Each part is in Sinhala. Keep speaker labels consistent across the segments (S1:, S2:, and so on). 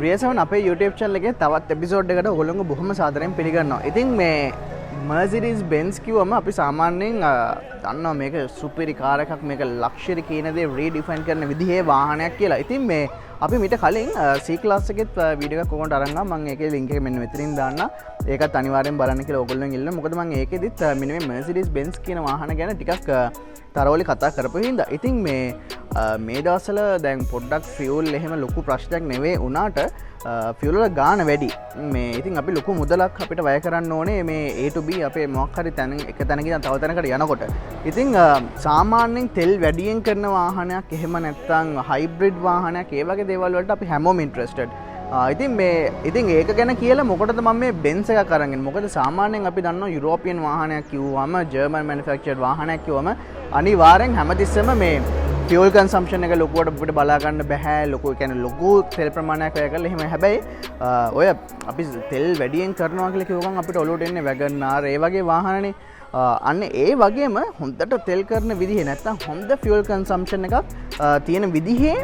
S1: රියසවන් අපේ YouTube channel එකේ තවත් එපිසෝඩ් එකකට ඔයගොල්ලෝ බොහොම සාදරයෙන් පිළිගන්නවා. ඉතින් මේ Mercedes Benz කිව්වම අපි සාමාන්‍යයෙන් දන්නවා මේක සුපිරි කාර් එකක්, මේක ලක්ෂරි කියන දේ රීඩිෆයින් කරන විදිහේ වාහනයක් කියලා. ඉතින් මේ අපි මීට කලින් C class එකෙත් වීඩියෝ එකක් ඔයගොල්ලන්ට අරන් ආවා. මම ඒකේ link එක මෙන්න මෙතනින් දාන්න. ඒකත් අනිවාර්යෙන් බලන්න කියලා ඔයගොල්ලෝන් ඉල්ලනවා. මොකද මම ඒකෙදිත් මෙන්න මේ Mercedes Benz කියන වාහන ගැන ටිකක් තරවලි කතා කරපු හින්දා. ඉතින් මේ දවස්වල දැන් පොඩ්ඩක් ෆියුල් එහෙම ලොකු ප්‍රශ්නයක් නෙවෙයි වුණාට ෆියුල් වල ගාණ වැඩි. මේ ඉතින් අපි ලොකු මුදලක් අපිට වැය කරන්න ඕනේ මේ A to B අපේ මොකක් හරි තැන එක තැනකින් තව තැනකට යනකොට. ඉතින් සාමාන්‍යයෙන් තෙල් වැඩියෙන් කරන වාහනයක් එහෙම නැත්නම් හයිබ්‍රිඩ් වාහනයක් ඒ වගේ දේවල් වලට අපි හැමෝම ඉන්ට්‍රෙස්ටඩ්. ඉතින් ඒක ගැන කියලා මොකටද මම මේ Benz එකක් අරගෙන. මොකද සාමාන්‍යයෙන් අපි දන්නවා යුරෝපියන් වාහනයක් කිව්වම ජර්මන් මැනුෆැක්චර්ඩ් වාහනයක් කිව්වම අනිවාර්යෙන් හැමතිස්සෙම මේ ෆියුල් කන්සම්ප්ෂන් එක ලොකුවට අපිට බලා ගන්න බෑ. ලොකු කියන්නේ ලොකු තෙල් ප්‍රමාණයක් වැය කරලා එහෙම. හැබැයි ඔය අපි තෙල් වැඩියෙන් කරනවා කියලා කිව්වම අපිට ඔලුවට එන්නේ වැගන්ආර් ඒ වගේ වාහනනේ. අන්න ඒ වගේම හොඳට තෙල් කරන විදිහේ නැත්නම් හොඳ ෆියුල් කන්සම්ප්ෂන් එකක් තියෙන විදිහේ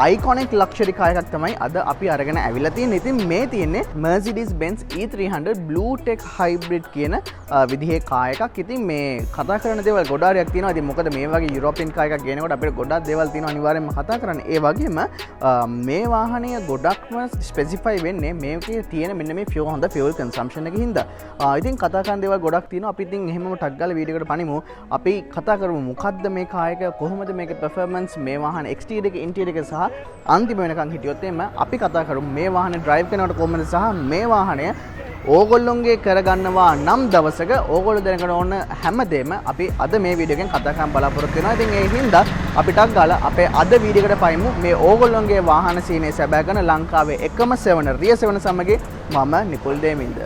S1: අයිකොනික් ලක්ෂරි කාර් එකක් තමයි අද අපි අරගෙන ඇවිල්ලා තියෙන්නේ. ඉතින් මේ තියෙන්නේ Mercedes Benz E300 Blue Tech Hybrid කියන විදිහේ කාර් එකක්. ඉතින් මේ කතා කරන දේවල් ගොඩාරියක් තියෙනවා. ඉතින් මොකද මේ වගේ යුරෝපියන් කාර් එකක් ගේනකොට අපිට ගොඩක් දේවල් තියෙනවා අනිවාර්යෙන්ම කතා කරන්න. ඒ වගේම මේ වාහනය ගොඩක්ම ස්පෙસિෆයි වෙන්නේ මේකේ තියෙන මෙන්න මේ හොඳ ෆියුල් කන්සම්ප්ෂන් එකකින් හින්දා. ඉතින් කතා කරන දේවල් ගොඩක් තියෙනවා. අපි ඉතින් එහෙමම ටක් ගාලා වීඩියෝ එකට පනිමු. අපි කතා කරමු මොකද්ද මේ කාර් එක, කොහොමද මේකේ performance, මේ වාහන exterior එක interior එක සහ අන්තිම වෙනකන් හිටියොත් එimhe අපි කතා කරමු මේ වාහනේ drive කරනකොට කොහොමද සහ මේ වාහනය ඕගොල්ලොන්ගේ කරගන්නවා නම් දවසක ඕගොල්ලෝ දැනගන්න ඕන හැමදේම අපි අද මේ වීඩියෝ එකෙන් කතා කරන්න බලාපොරොත්තු වෙනවා. ඉතින් ඒ හින්දා අපි ටක් ගාලා අපේ අද වීඩියෝ එකට පයිමු. මේ ඕගොල්ලොන්ගේ වාහන සීනේ සැබෑ කරන ලංකාවේ එකම සෙවන රිය සෙවන සමග මම නිකුල් දේමින්ද.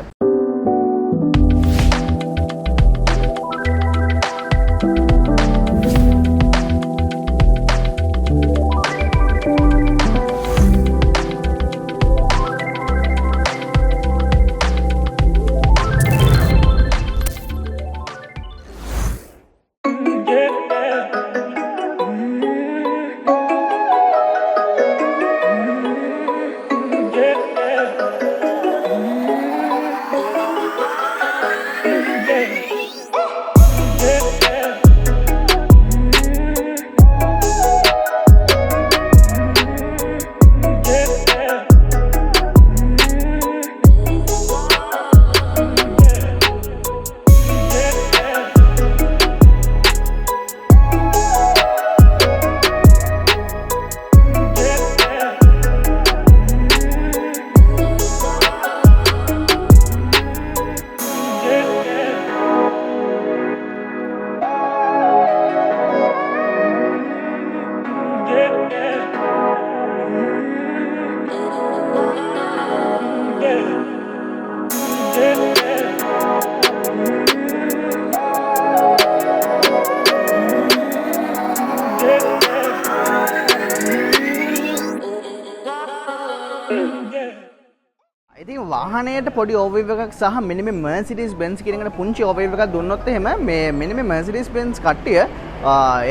S1: ඉතින් වාහනයට පොඩි ඕවර්විව් එකක් සහ මෙන්න මේ Mercedes Benz කියන එකට පුංචි ඕවර්විව් එකක් දුන්නොත් එහෙම මේ මෙන්න මේ Mercedes Benz කට්ටිය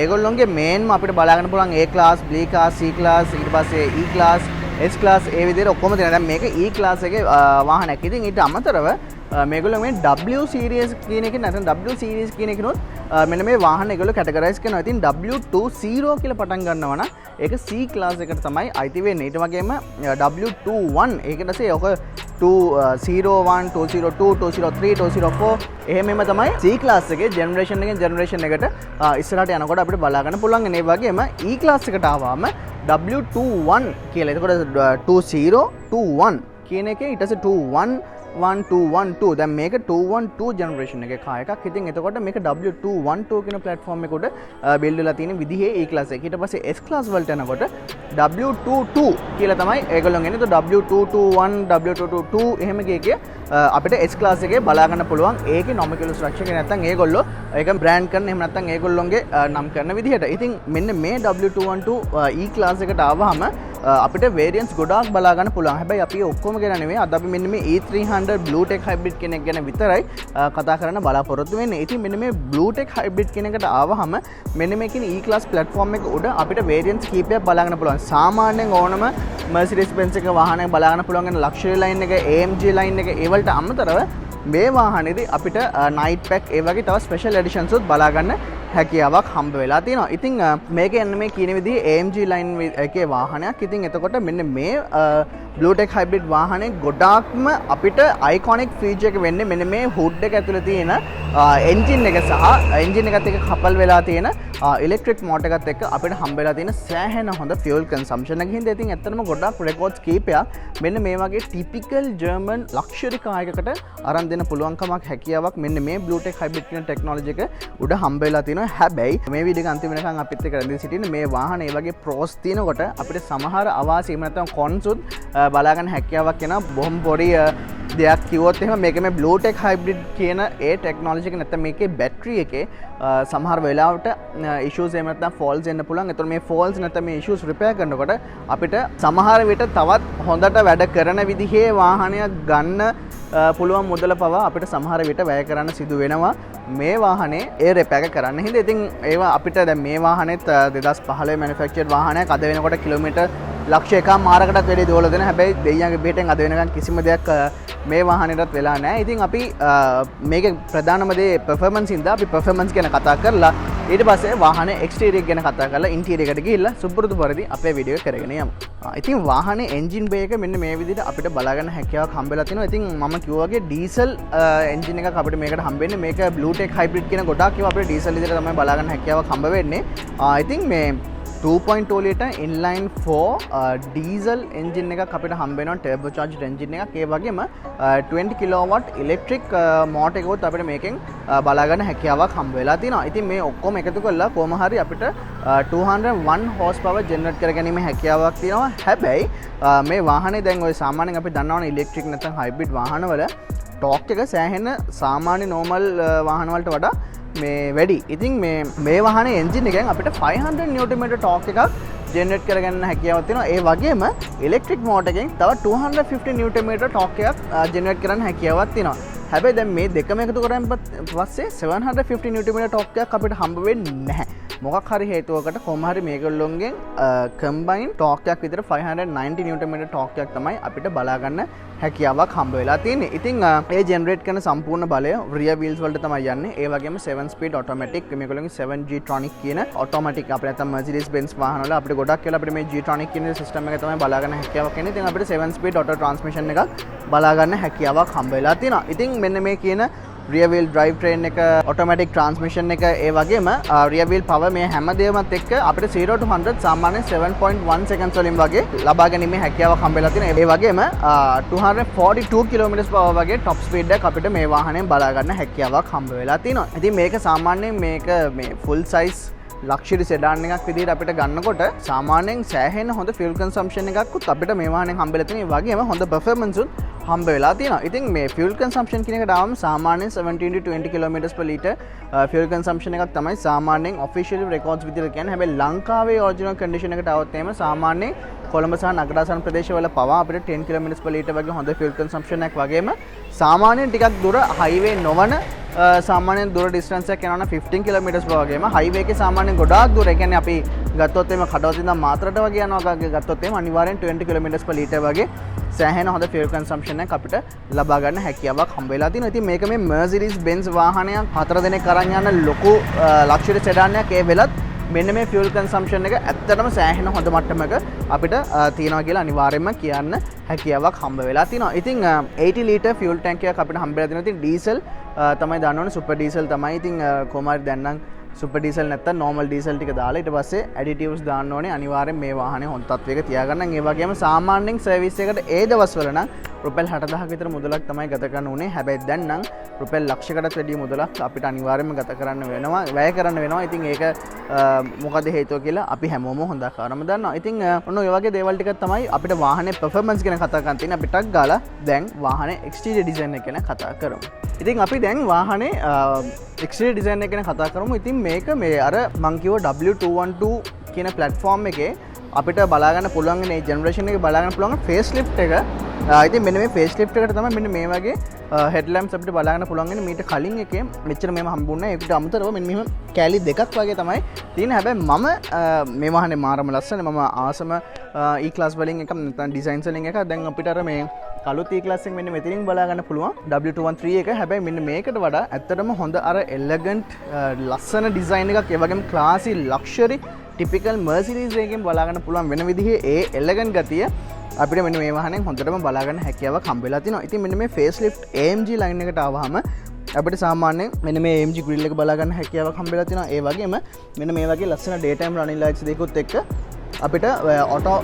S1: ඒගොල්ලොන්ගේ මේන්ම අපිට බලා ගන්න පුළුවන් A class, B class, C class, ඊට පස්සේ E class, S class ඒ විදිහට ඔක්කොම තියෙනවා. දැන් මේක E class එකේ වාහනයක්. ඉතින් ඊට අමතරව මේගොල්ලෝ මේ W series කියන එකේ නැත්නම් W series කියන එකනොත් මෙන්න මේ වාහන ඒගොල්ලෝ කැටගරයිස් කරනවා. ඉතින් W20 කියලා පටන් ගන්නවා නම් ඒක C class එකට තමයි අයිති වෙන්නේ. ඊට වගේම W21 ඒකට පස්සේ ඔක 201, 202, 203, 204 එහෙමම තමයි C class එකේ ජෙනරේෂන් එකෙන් ජෙනරේෂන් එකට ඉස්සරහට යනකොට අපිට බලා ගන්න පුළුවන්. ඒ වගේම E class එකට ආවම W21 කියලා. එතකොට 2021 කියන එකේ ඊට පස්සේ 21212 දැන් මේක 212 ජෙනරේෂන් එකේ කාර් එකක්. ඉතින් එතකොට මේක W212 කියන ප්ලැට්ෆෝම් එකකට බිල්ඩ් වෙලා තියෙන විදිහේ E class එක. ඊට පස්සේ S class වලට යනකොට W22 කියලා තමයි ඒගොල්ලෝ එන්නේ. તો W221 W222 එහෙම ගියේ අපිට S class එකේ බලා ගන්න පුළුවන්. ඒකේ nomenclature structure එක නැත්තම් ඒගොල්ලෝ ඒක බ්‍රෑන්ඩ් කරන එහෙම නැත්තම් ඒගොල්ලොන්ගේ නම් කරන විදිහට. ඉතින් මෙන්න මේ W212 E class එකට ආවහම අපිට variants ගොඩාක් බලා ගන්න පුළුවන්. හැබැයි අපි ඔක්කොම ගැන නෙමෙයි අද අපි මෙන්න මේ E300 Bluetech hybrid කෙනෙක් ගැන විතරයි කතා කරන්න බලාපොරොත්තු වෙන්නේ. ඉතින් මෙන්න මේ Bluetech hybrid කෙනෙක්ට ආවහම මෙන්න මේ කියන E-Class platform එක උඩ අපිට variants කීපයක් බලා ගන්න පුළුවන්. සාමාන්‍යයෙන් ඕනම Mercedes-Benz එක වාහනයක් බලා ගන්න පුළුවන් වෙන luxury line එක, AMG line එක ඒ වලට අමතරව මේ වාහනේදී අපිට night pack ඒ වගේ තව special editions උත් බලා ගන්න හැකියාවක් හම්බ වෙලා තියෙනවා. ඉතින් මේක යන්නේ මේ කියන විදිහේ AMG line එකේ වාහනයක්. ඉතින් එතකොට මෙන්න මේ Bluetech hybrid වාහනේ ගොඩාක්ම අපිට iconic feature එක වෙන්නේ මෙන්න මේ hood එක ඇතුලේ තියෙන engine එක සහ engine එකත් එක්ක couple වෙලා තියෙන electric motor එකත් එක්ක අපිට හම්බ වෙලා තියෙන සෑහෙන හොඳ fuel consumption එක හින්දා ඉතින් ඇත්තටම ගොඩාක් records කීපයක් මෙන්න මේ වගේ typical German luxury car එකකට අරන් දෙන්න පුළුවන්කමක් හැකියාවක් මෙන්න මේ Bluetech hybrid කියන technology එක උඩ හම්බ වෙලා තියෙනවා. හැබැයි මේ වීඩියෝ එක අන්තිම වෙනකන් අපිත් එක්ක රැඳී සිටින්න මේ වාහනේ ඒ වගේ pros තියෙනකොට අපිට සමහර අවාසි එහෙම නැත්නම් cons උත් බලා ගන්න හැකියාවක් එනවා. බොහොම පොඩි දෙයක් කිව්වොත් එහෙම මේක මේ Bluetech hybrid කියන ඒ ටෙක්නොලොජි එක නැත්නම් මේකේ බැටරි එකේ සමහර වෙලාවට issues එහෙම නැත්නම් faults එන්න පුළුවන්. ඒතකොට මේ faults නැත්නම් මේ issues repair කරනකොට අපිට සමහර විට තවත් හොඳට වැඩ කරන විදිහේ වාහනයක් ගන්න පුළුවන් මුදල පවා අපිට සමහර විට වැය කරන්න සිදු වෙනවා මේ වාහනේ ඒ repair කරන්න. හින්දා ඉතින් ඒවා අපිට දැන් මේ වාහනේත් 2015 manufactured වාහනයක් අද වෙනකොට කිලෝමීටර් ලක්ෂ 1.5කටත් වැඩි දෝල දෙන. හැබැයි දෙයියන්ගේ පිටෙන් අද වෙනකන් කිසිම දෙයක් මේ වාහනේටත් වෙලා නැහැ. ඉතින් අපි මේකේ ප්‍රධානම දේ performance හින්දා අපි performance ගැන කතා කරලා ඊට පස්සේ වාහනේ exterior ගැන කතා කරලා interior එකට ගිහිල්ලා සුපුරුදු පරිදි අපේ වීඩියෝ එක කරගෙන යමු. ඉතින් වාහනේ engine bay එක මෙන්න මේ විදිහට අපිට බලා ගන්න හැකියාවක් හම්බෙලා තිනවා. ඉතින් මම කිව්වා වගේ diesel engine එකක් අපිට මේකට හම්බෙන්නේ. මේක Bluetech hybrid කියන ගොඩාක් ඒවා අපිට diesel විදිහට තමයි බලා ගන්න හැකියාවක් හම්බ වෙන්නේ. ඉතින් මේ 2.2 liter inline 4 diesel engine එකක් අපිට හම්බ වෙනවා, turbocharged engine එකක්. ඒ වගේම 20 kilowatt electric motor එකකුත් අපිට මේකෙන් බලා ගන්න හැකියාවක් හම්බ වෙලා තිනවා. ඉතින් මේ ඔක්කොම එකතු කරලා කොහොම හරි අපිට 201 horsepower generate කරගැනීම හැකියාවක් තියෙනවා. හැබැයි මේ වාහනේ දැන් ඔය සාමාන්‍යයෙන් අපි දන්නවනේ electric නැත්නම් hybrid වාහනවල torque එක සෑහෙන සාමාන්‍ය normal වාහන වලට වඩා මේ වැඩි. ඉතින් මේ වාහනේ එන්ජින් එකෙන් අපිට 500 Nm ටෝක් එකක් ජෙනරේට් කරගන්න හැකියාවක් තියෙනවා. ඒ වගේම ඉලෙක්ට්‍රික් මෝටර් එකෙන් තව 250 Nm ටෝක් එකක් ජෙනරේට් කරන්න හැකියාවක් තියෙනවා. හැබැයි දැන් මේ දෙකම එකතු කරන් පස්සේ 750 Nm ටෝක් එකක් අපිට හම්බ වෙන්නේ නැහැ. මොකක් හරි හේතුවකට කොහොම හරි මේගොල්ලොන්ගෙන් කම්බයින් ටෝක් එකක් විතර 590 Nm ටෝක් එකක් තමයි අපිට බලා ගන්න හැකියාවක් හම්බ වෙලා තියෙන්නේ. ඉතින් ඒ ජෙනරේට් කරන සම්පූර්ණ බලය rear wheels වලට තමයි යන්නේ. ඒ වගේම 7 speed automatic මේගොල්ලෝගේ 7G Tronic කියන automatic අපිට නැත්නම් Mercedes Benz වාහන වල අපිට ගොඩක් වෙලා අපිට මේ G Tronic කියන සිස්ටම් එක තමයි බලා ගන්න හැකියාවක් එන්නේ. ඉතින් අපිට 7 speed auto transmission එකක් බලා ගන්න හැකියාවක් හම්බ වෙලා තියෙනවා. ඉතින් මෙන්න මේ කියන rear wheel drive train එක, automatic transmission එක, ඒ වගේම rear wheel power මේ හැම දෙයක්මත් එක්ක අපිට 0 to 100 සාමාන්‍යයෙන් 7.1 seconds වලින් වගේ ලබා ගැනීමේ හැකියාවක් හම්බෙලා තියෙනවා. ඒ වගේම 242 km/h වගේ top speed එකක් අපිට මේ වාහනයෙන් බලා ගන්න හැකියාවක් හම්බ වෙලා තියෙනවා. ඉතින් මේක සාමාන්‍යයෙන් මේක මේ full size luxury sedan එකක් විදිහට අපිට ගන්නකොට සාමාන්‍යයෙන් සෑහෙන හොඳ fuel consumption එකක්කුත් අපිට මේ වාහනයෙන් හම්බෙලා තියෙනවා. ඒ වගේම හොඳ performance උත් හම්බ වෙලා තියෙනවා. ඉතින් මේ fuel consumption කියන එකට ආවම සාමාන්‍යයෙන් 17 to 20 km/l fuel consumption එකක් තමයි සාමාන්‍යයෙන් official records විදිහට කියන්නේ. හැබැයි ලංකාවේ original condition එකට આવොත් එහෙම සාමාන්‍යයෙන් කොළඹ සහ නගරාසන්න ප්‍රදේශවල පවා අපිට 10 km/l වගේ හොඳ fuel consumption එකක් වගේම සාමාන්‍යයෙන් ටිකක් දුර highway නොවන සාමාන්‍යයෙන් දුර distance එකක් යනවා නම් 15 km/h වගේම highway එකේ සාමාන්‍යයෙන් ගොඩාක් දුර. ඒ කියන්නේ අපි ගත්තොත් එimhe කඩවත ඉඳන් මාතරට වගේ යනවා ගත්තොත් එimhe අනිවාර්යෙන් 20 km/l වගේ සෑහෙන හොඳ fuel consumption එකක් අපිට ලබා ගන්න හැකියාවක් හම්බ වෙලා තියෙනවා. ඉතින් මේක මේ Mercedes Benz වාහනයක් 4 දෙනෙක් අරන් යන ලොකු luxury sedan එකක්. ඒ වෙලත් මෙන්න මේ fuel consumption එක ඇත්තටම සෑහෙන හොඳ මට්ටමක අපිට තියෙනවා කියලා අනිවාර්යයෙන්ම කියන්න හැකියාවක් හම්බ වෙලා තියෙනවා. ඉතින් 80 liter fuel tank එකක් අපිට හම්බෙලා තියෙනවා. ඉතින් diesel තමයි දාන්නෝනේ, super diesel තමයි. ඉතින් කොහොම හරි දැන් නම් super diesel නැත්තම් normal diesel ටික දාලා ඊට පස්සේ additives දාන්න ඕනේ. අනිවාර්යෙන් මේ වාහනේ හොඳ තත්වයක තියාගන්න. ඒ වගේම සාමාන්‍යයෙන් සර්විස් එකට ඒ දවස්වල නම් රුපියල් 60000ක විතර මුදලක් තමයි ගත කරන්න උනේ. හැබැයි දැන් නම් රුපියල් ලක්ෂයකටත් වැඩි මුදලක් අපිට අනිවාර්යයෙන්ම ගත කරන්න වෙනවා, වැය කරන්න වෙනවා. ඉතින් ඒක මොකද හේතුව කියලා අපි හැමෝම හොඳකාරම දන්නවා. ඉතින් ඔන්න ඔය වගේ දේවල් ටිකක් තමයි අපිට වාහනේ performance ගැන කතා කරන්න තියෙන්නේ. අපි ටක් ගාලා දැන් වාහනේ exterior design එක ගැන කතා කරමු. ඉතින් අපි දැන් වාහනේ exterior design එක ගැන කතා කරමු. ඉතින් මේක මේ අර මං කිව්ව W212 කියන platform එකේ අපිට බලාගන්න පුළුවන් මේ ජෙනරේෂන් එකේ බලාගන්න පුළුවන් ෆේස් ලිෆ්ට් එක. ඉතින් මෙන්න මේ ෆේස් ලිෆ්ට් එකට තමයි මෙන්න මේ වගේ හෙඩ් ලැම්ප්ස් අපිට බලාගන්න පුළුවන් වෙන්නේ. මීට කලින් එකේ මෙච්චර මේව හම්බුන්නේ නැහැ. ඒකට අමතරව මෙන්න මෙහෙම කැලි දෙකක් වගේ තමයි තියෙන්නේ. හැබැයි මම මේ වාහනේ මාරම ලස්සන. මම ආසම E-class වලින් එකක් නැත්නම් ඩිසයින්ස් වලින් එකක්. දැන් අපිට අර මේ අලුත් E-class එක මෙන්න මෙතනින් බලා ගන්න පුළුවන් W213 එක. හැබැයි මෙන්න මේකට වඩා ඇත්තටම හොඳ අර එලගන්ට් ලස්සන ඩිසයින් එකක්, ඒ වගේම ක්ලාසි ලක්ෂරි ටිපිකල් Mercedes එකකින් බලා ගන්න පුළුවන් වෙන විදිහේ ඒ එලගන්ට් ගතිය අපිට මෙන්න මේ වාහනයෙන් හොඳටම බලා ගන්න හැකියාවක් හම්බෙලා තිනවා. ඉතින් මෙන්න මේ facelift AMG line එකට ආවහම අපිට සාමාන්‍යයෙන් මෙන්න මේ AMG grill එක බලා ගන්න හැකියාවක් හම්බෙලා තිනවා. ඒ වගේම මෙන්න මේ වගේ ලස්සන daytime running lights දෙකකුත් එක්ක අපිට auto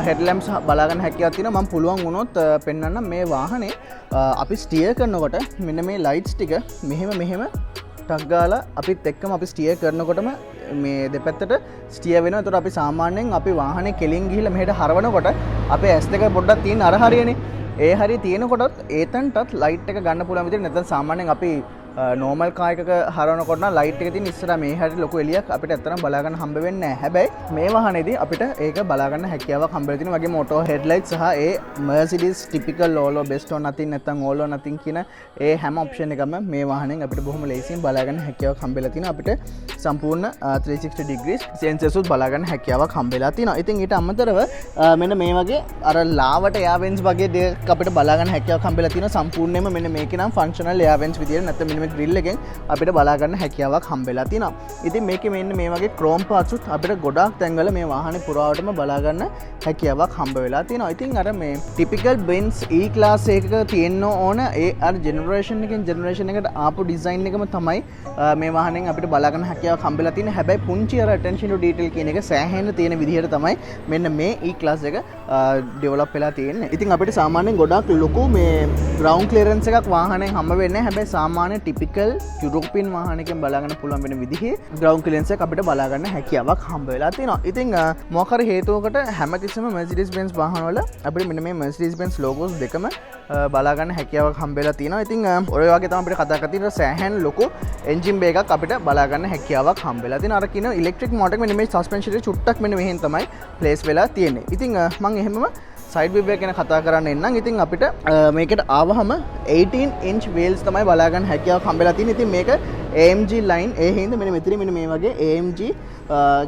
S1: headlamps බලා ගන්න හැකියාවක් තියෙනවා. මම පුළුවන් වුණොත් පෙන්වන්නම් මේ වාහනේ අපි ස්ටියර් කරනකොට මෙන්න මේ lights ටික මෙහෙම ටක් ගාලා අපිත් එක්කම අපි ස්ටියර් කරනකොටම මේ දෙපැත්තට ස්ටියර් වෙනවා. ඒතකොට අපි සාමාන්‍යයෙන් අපි වාහනේ කෙලින් ගිහිල්ලා මෙහෙට හරවනකොට අපේ S2 පොඩ්ඩක් තියෙන අර හරියනේ. ඒ හරිය තියෙනකොටත් ඒතනටත් ලයිට් එක ගන්න පුළුවන් විදිහට නැත්නම් සාමාන්‍යයෙන් අපි නෝමල් කාර් එකක හරවනකොට නම් ලයිට් එක තියෙන ඉස්සරහා මේ හැටි ලොකු එළියක් අපිට ඇත්තටම බලා ගන්න හම්බ වෙන්නේ නැහැ. හැබැයි මේ වාහනේදී අපිට ඒක බලා ගන්න හැකියාවක් හම්බෙලා තියෙනවා. වගේම ඔටෝ හෙඩ්ලයිට් සහ ඒ Mercedes typical all or best or nothing නැත්නම් all or nothing කියන ඒ හැම ඔප්ෂන් එකම මේ වාහනෙන් අපිට බොහොම ලේසියෙන් බලා ගන්න හැකියාවක් හම්බෙලා තියෙනවා. අපිට සම්පූර්ණ 360 degrees sensors උත් බලා ගන්න හැකියාවක් හම්බෙලා තියෙනවා. ඉතින් ඊට අමතරව මෙන්න මේ වගේ අර ලාවට air vents වගේ දෙයක් අපිට බලා ගන්න හැකියාවක් හම්බෙලා තියෙනවා. සම්පූර්ණයෙන්ම මෙන්න මේකේ නම් functional air vents විදියට නැත්නම් මෙන්න grill එකෙන් අපිට බලා ගන්න හැකියාවක් හම්බෙලා තිනවා. ඉතින් මේකේ මෙන්න මේ වගේ chrome parts උත් අපිට ගොඩාක් තැන්වල මේ වාහනේ පුරාවටම බලා ගන්න හැකියාවක් හම්බ වෙලා තිනවා. ඉතින් අර මේ typical Benz E-class එකක තියෙන්න ඕන ඒ අර generation එකෙන් generation එකට ආපු design එකම තමයි මේ වාහනෙන් අපිට බලා ගන්න හැකියාවක් හම්බෙලා තියෙන්නේ. හැබැයි පුංචි අර attention to detail කියන එක සෑහෙන්න තියෙන විදිහට තමයි මෙන්න මේ E-class එක develop වෙලා තියෙන්නේ. ඉතින් අපිට සාමාන්‍යයෙන් ගොඩාක් ලොකු මේ ground clearance එකක් වාහනෙන් හම්බ වෙන්නේ නැහැ. හැබැයි සාමාන්‍ය typical යුරෝපියන් වාහනයකින් බලා ගන්න පුළුවන් වෙන විදිහේ ground clearance එක අපිට බලා ගන්න හැකියාවක් හම්බ වෙලා තියෙනවා. ඉතින් මොකක් හරි හේතුවකට හැමතිස්සෙම Mercedes Benz වාහනවල අපිට මෙන්න මේ Mercedes Benz logos දෙකම බලා ගන්න හැකියාවක් හම්බ වෙලා තියෙනවා. ඉතින් ඔය වගේ තමයි අපිට කතා කරලා තියෙන සෑහෙන ලොකු engine bay එකක් අපිට බලා ගන්න හැකියාවක් හම්බ වෙලා තියෙනවා. අර කියන electric motor එක මෙන්න මේ suspension එක චුට්ටක් මෙන්න මෙහෙන් තමයි place වෙලා තියෙන්නේ. ඉතින් මම එහෙමම side view එක ගැන කතා කරන්න එන්නම්. ඉතින් අපිට මේකට ආවහම 18 inch wheels තමයි බලා ගන්න හැකියාවක් හම්බෙලා තියෙන්නේ. ඉතින් මේක AMG line ඒ හින්දා මෙතන මෙන්න මේ වගේ AMG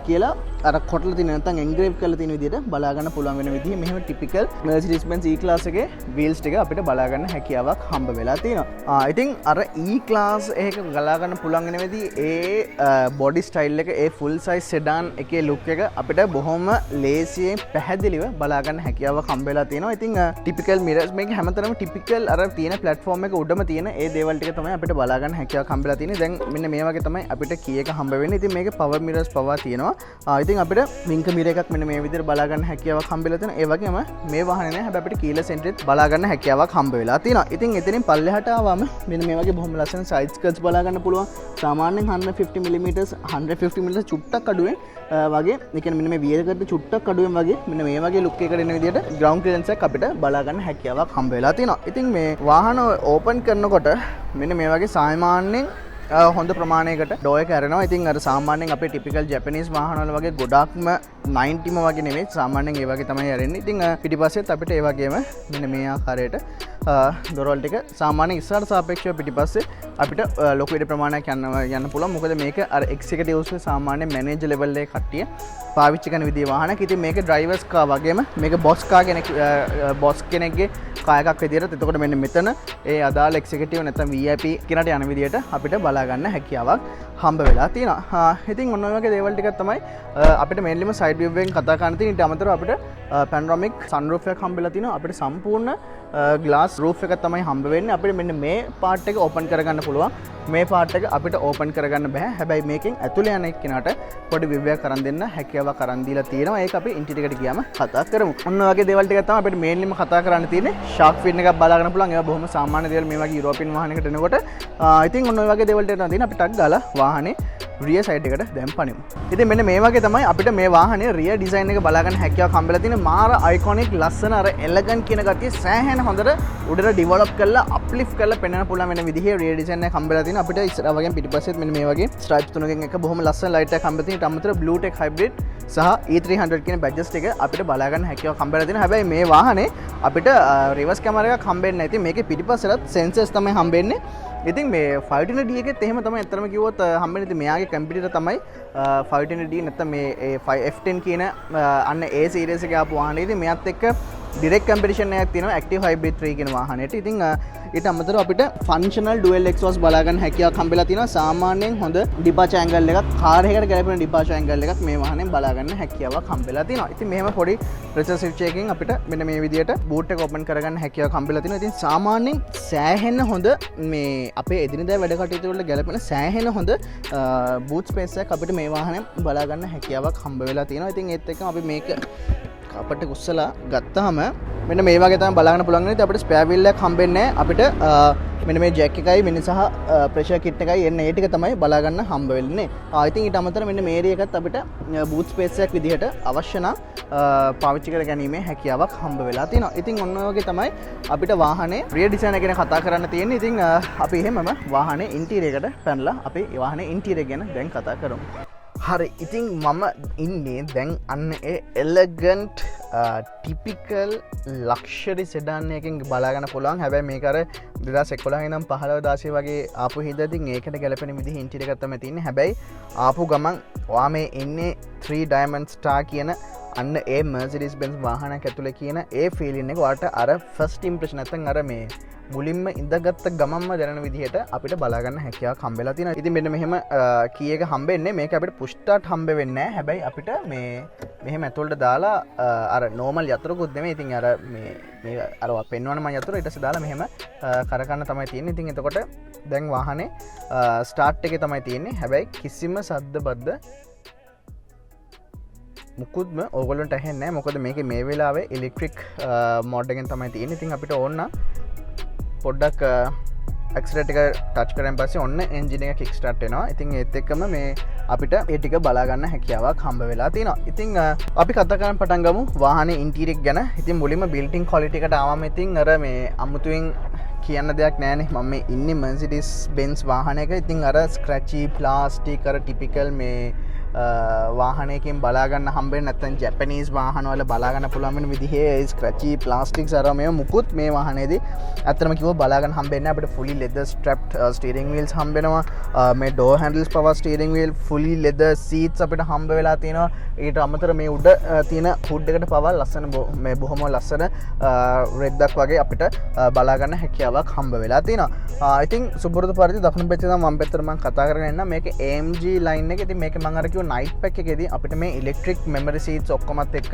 S1: කියලා අර කොටලා තියෙන නැත්නම් engrave කරලා තියෙන විදිහට බලා ගන්න පුළුවන් වෙන විදිහ මෙහෙම typical Mercedes Benz E-class එකේ wheels ටික අපිට බලා ගන්න හැකියාවක් හම්බ වෙලා තියෙනවා. ඉතින් අර E-class එක ගලා ගන්න පුළුවන් වෙන විදිහ ඒ body style එක ඒ full size sedan එකේ look එක අපිට බොහොම ලේසියෙන් පැහැදිලිව බලා ගන්න හැකියාවක් හම්බ වෙලා තියෙනවා. ඉතින් typical mirrors මේක හැමතරම typical අර තියෙන platform එක උඩම තියෙන ඒ දේවල් ටික තමයි අපිට බලා ගන්න හැකියාවක් හම්බෙලා තියෙන්නේ. දැන් මෙන්න මේ වගේ තමයි අපිට key එක හම්බ වෙන්නේ. ඉතින් මේකේ power mirrors පවා තියෙනවා. ඉතින් අපිට wing mirror එකක් මෙන්න මේ විදිහට බලා ගන්න හැකියාවක් හම්බෙලා තියෙනවා. ඒ වගේම මේ වාහනේ නෑ හැබැයි අපිට keyless entry බලා ගන්න හැකියාවක් හම්බ වෙලා තියෙනවා. ඉතින් එතනින් පල්ලෙහාට ආවම මෙන්න මේ වගේ බොහොම ලස්සන side skirts බලා ගන්න පුළුවන්. සාමාන්‍යයෙන් 150 mm 150 mm චුට්ටක් අඩුවෙන් වගේ ඒ කියන්නේ මෙන්න මේ wheel එකට චුට්ටක් අඩුවෙන් වගේ මෙන්න මේ වගේ look එකකට එන විදිහට ground clearance එකක් අපිට බලා ගන්න හැකියාවක් හම්බ වෙලා තියෙනවා. ඉතින් මේ වාහන open කරනකොට මෙන්න මේ වගේ සාමාන්‍යයෙන් හොඳ ප්‍රමාණයකට ඩෝ එක ඇරෙනවා. ඉතින් අර සාමාන්‍යයෙන් අපේ ටිපිකල් ජැපනීස් වාහනවල වගේ ගොඩක්ම 90ම වගේ නෙමෙයි සාමාන්‍යයෙන් ඒ වගේ තමයි ඇරෙන්නේ. ඉතින් පිටිපස්සෙත් අපිට ඒ වගේම මෙන්න මේ ආකාරයට දොරවල් ටික සාමාන්‍යයෙන් ඉස්සරහට සාපේක්ෂව පිටිපස්සේ අපිට ලොකු ඉඩ ප්‍රමාණයක් යන්න පුළුවන්. මොකද මේක අර එක්සිකියුටිව්ස් සාමාන්‍ය මැනේජර් ලෙවල් එකේ කට්ටිය පාවිච්චි කරන විදිහේ වාහනයක්. ඉතින් මේක ඩ්‍රයිවර්ස් කාර් වගේම මේක බොස් කෙනෙක්ගේ කාර් එකක් විදිහට. එතකොට මෙන්න මෙතන ඒ අදාළ එක්සිකියුටිව් නැත්නම් VIP කෙනාට යන විදිහට අපිට බලා ගන්න හැකියාවක් හම්බ වෙලා තියෙනවා. ඉතින් ඔන්න ඔය වගේ දේවල් ටිකක් තමයි අපිට මේන්ලිම සයිඩ් view එකෙන් කතා කරන්න තියෙන. ඊට අමතරව අපිට panoramic sunroof එකක් හම්බෙලා තිනවා. අපිට සම්පූර්ණ glass roof එකක් තමයි හම්බ වෙන්නේ. අපිට මෙන්න මේ part එක open කරගන්න පුළුවන්. මේ part එක අපිට open කරගන්න බෑ. හැබැයි මේකෙන් ඇතුළේ යන එක්කෙනාට පොඩි view එකක් කරන් දෙන්න හැකියාවක් කරන් දීලා තියෙනවා. ඒක අපි ඉන්ටීරියර් එකට ගියාම කතා කරමු. ඔන්න ඔය වගේ දේවල් ටිකක් තමයි අපිට මේන්ලිම කතා කරන්න තියෙන්නේ. shark fin එකක් බලා ගන්න පුළුවන්. ඒවා බොහොම සාමාන්‍ය දේවල් මේ වගේ යුරෝපියන් වාහනයකට එනකොට. ඉතින් ඔන්න ඔය වගේ දේවල් ටික තමයි තියෙන්නේ. අපි ටක් ගාලා වාහනේ rear side එකට දැන් පනිමු. ඉතින් මෙන්න මේ වගේ තමයි අපිට මේ වාහනේ rear design එක බලා ගන්න හැකියාවක් හම්බෙලා තියෙන. මාර iconic ලස්සන අර elegant කියන ගතිය සෑහෙන හොඳට උඩට develop කරලා uplift කරලා පෙන්වන්න පුළුවන් වෙන විදිහේ rear design එකක් හම්බෙලා තියෙන. අපිට ඉස්සරහ වගේ පිටිපස්සෙත් මෙන්න මේ වගේ stripes තුනකින් එක බොහොම ලස්සන light එකක් හම්බෙලා තියෙන. ඊට අමතරව blue tech hybrid සහ E300 කියන බැජස් ටික අපිට බලා ගන්න හැකියාවක් හම්බෙලා තියෙනවා. හැබැයි මේ වාහනේ අපිට රිවර්ස් කැමරා එකක් හම්බෙන්නේ නැහැ. ඉතින් මේකේ පිටිපස්සට සෙන්සර්ස් තමයි හම්බෙන්නේ. ඉතින් මේ 510D එකෙත් එහෙම තමයි අතරම කිව්වොත් හම්බෙන්නේ. ඉතින් මෙයාගේ කම්පියුටර් තමයි 510D නැත්නම් මේ F10 කියන අන්න ඒ සීරීස් එකේ ආපු වාහනේ. ඉතින් මෙයත් එක්ක ඩිරෙක්ට් කම්පිටිෂන් එකක් තියෙනවා Active Hybrid 3 කියන වාහනේට. ඉතින් ඊට අමතරව අපිට ෆන්ක්ෂනල් ඩුවල් එක්ස්හොස්ට් බලා ගන්න හැකියාවක් හම්බෙලා තියෙනවා. සාමාන්‍යයෙන් හොඳ ඩිපාචර් ඇන්ගල් එකක් කාර් එකකට ගැලපෙන ඩිපාචර් ඇන්ගල් එකක් මේ වාහනේ බලා ගන්න හැකියාවක් හම්බෙලා තියෙනවා. ඉතින් මෙහෙම පොඩි ප්‍රෙෂර් ස්විච් එකකින් අපිට මෙන්න මේ විදිහට බූට් එක ඕපන් කරගන්න හැකියාවක් හම්බෙලා තියෙනවා. ඉතින් සාමාන්‍යයෙන් සෑහෙන හොඳ මේ අපේ එදිනදා වැඩ කටයුතු වලට ගැලපෙන සෑහෙන හොඳ බූට් ස්පේස් එකක් අපිට මේ වාහනේ බලා ගන්න හැකියාවක් හම්බ වෙලා තියෙනවා. ඉතින් ඒත් එක්කම අපි මේක අපිට කුස්සලා ගත්තාම මෙන්න මේ වගේ තමයි බලාගන්න පුළුවන්. ඉතින් අපිට ස්පෙයා වීල් එකක් හම්බෙන්නේ අපිට මෙන්න මේ ජැක් එකයි මෙන්න සහ ප්‍රෙෂර් කිට් එකයි එන්න ඒ ටික තමයි බලා ගන්න හම්බ වෙන්නේ. ඉතින් ඊට අමතරව මෙන්න මේ ඒරියා එකත් අපිට බූට් ස්පේස් එකක් විදිහට අවශ්‍ය නම් පාවිච්චි කර ගැනීමේ හැකියාවක් හම්බ වෙලා තියෙනවා. ඉතින් ඔන්න ඔය වගේ තමයි අපිට වාහනේ රියර් ඩිසයින් එක ගැන කතා කරන්න තියෙන්නේ. ඉතින් අපි එහෙමම වාහනේ ඉන්ටීරියර් එකට පැනලා අපි වාහනේ ඉන්ටීරියර් ගැන දැන් කතා කරමු. හරි ඉතින් මම ඉන්නේ දැන් අන්න ඒ එලගන්ට් ටිපිකල් ලක්ෂරි සෙඩාන් එකකින් බලාගන්න පුළුවන්. හැබැයි මේක අර 2011 ඉඳන් 15 16 වගේ ආපු හින්දා ඉතින් ඒකට ගැලපෙන විදිහ ඉන්ටීරියර් එකක් තමයි තියෙන්නේ. හැබැයි ආපු ගමන් ඔයා මේ ඉන්නේ 3 Diamond Star කියන අන්න ඒ Mercedes Benz වාහනයක් ඇතුලේ කියන ඒ ෆීලින් එක ඔයාලට අර ෆස්ට් ඉම්ප්‍රෙෂන් නැත්නම් අර මේ මුලින්ම ඉඳගත්ත ගමන්ම දැනෙන විදිහට අපිට බලාගන්න හැකියාවක් හම්බෙලා තියෙනවා. ඉතින් මෙන්න මෙහෙම කී එක හම්බෙන්නේ මේක අපිට පුෂ් ස්ටාර්ට් හම්බ වෙන්නේ නැහැ. හැබැයි අපිට මේ මෙහෙම ඇතුළට දාලා අර නෝමල් යතුරුකුත් නෙමෙයි. ඉතින් අර මේ අර පෙන්වන්න මම යතුරු ඊට පස්සේ දාලා මෙහෙම කරකන්න තමයි තියෙන්නේ. ඉතින් එතකොට දැන් වාහනේ ස්ටාර්ට් එකේ තමයි තියෙන්නේ. හැබැයි කිසිම සද්ද බද්ද මුකුත්ම ඕගොල්ලන්ට ඇහෙන්නේ නැහැ. මොකද මේකේ මේ වෙලාවේ ඉලෙක්ට්‍රික් මෝඩ් එකෙන් තමයි තියෙන්නේ. ඉතින් අපිට ඕන පොඩ්ඩක් ඇක්සලරේටර් එක ටච් කරන් පස්සේ ඔන්න එන්ජින් එක කික් ස්ටාර්ට් වෙනවා. ඉතින් ඒත් එක්කම මේ අපිට ඒ ටික බලා ගන්න හැකියාවක් හම්බ වෙලා තියෙනවා. ඉතින් අපි කතා කරන්න පටන් ගමු වාහනේ ඉන්ටීරියර් ගැන. ඉතින් මුලින්ම බිල්ට් ඉන් ක්වොලිටි එකට ආවම ඉතින් අර මේ අමුතුවෙන් කියන්න දෙයක් නෑනේ. මම මේ ඉන්නේ Mercedes Benz වාහනයක. ඉතින් අර ස්ක්‍රැචි ප්ලාස්ටික් අර ටිපිකල් මේ වාහනයකින් බලාගන්න හම්බෙන්නේ නැත්නම් ජැපනීස් වාහනවල බලාගන්න පුළුවන් වෙන විදිහේ ස්ක්‍රැචි ප්ලාස්ටික්ස් අර මේ මුකුත් මේ වාහනේදී අත්‍තරම කිව්වොත් බලාගන්න හම්බෙන්නේ අපිට fully leather strapped steering wheels හම්බෙනවා. මේ door handles power steering wheel fully leather seats අපිට හම්බ වෙලා තියෙනවා. ඊට අමතර මේ උඩ තියෙන hood එකට පවා ලස්සන මේ බොහොම ලස්සන රෙද්දක් වගේ අපිට බලාගන්න හැකියාවක් හම්බ වෙලා තියෙනවා. ඉතින් සුබුරුදු පරිදි දකුණු පැත්තේ නම් වම් පැත්තට මම කතා කරගෙන ඉන්නම්. මේක AMG line එක. ඉතින් මේක මම අර කිව්ව night pack එකේදී අපිට මේ electric memory seats ඔක්කොමත් එක්ක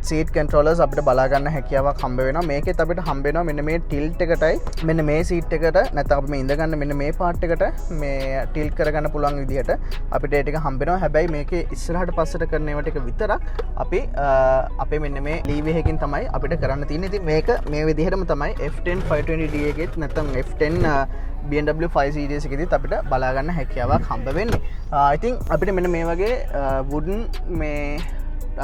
S1: seat controllers අපිට බලාගන්න හැකියාවක් හම්බ වෙනවා. මේකෙත් අපිට හම්බ වෙනවා මෙන්න මේ tilt එකටයි මෙන්න මේ seat එකට නැත්නම් අපි මේ ඉඳ ගන්න මෙන්න මේ part එකට මේ tilt කරගන්න පුළුවන් විදිහට අපිට ඒ ටික හම්බ වෙනවා. හැබැයි මේකේ ඉස්සරහට පස්සට කරන ඒවා ටික විතරක් අපි අපේ මෙන්න මේ lever එකකින් තමයි අපිට කරන්න තියෙන්නේ. ඉතින් මේක මේ විදිහටම තමයි F10 520D එකෙත් නැත්නම් F10 BMW 5 series එකේදීත් අපිට බලා ගන්න හැකියාවක් හම්බ වෙන්නේ. ඉතින් අපිට මෙන්න මේ වගේ wooden මේ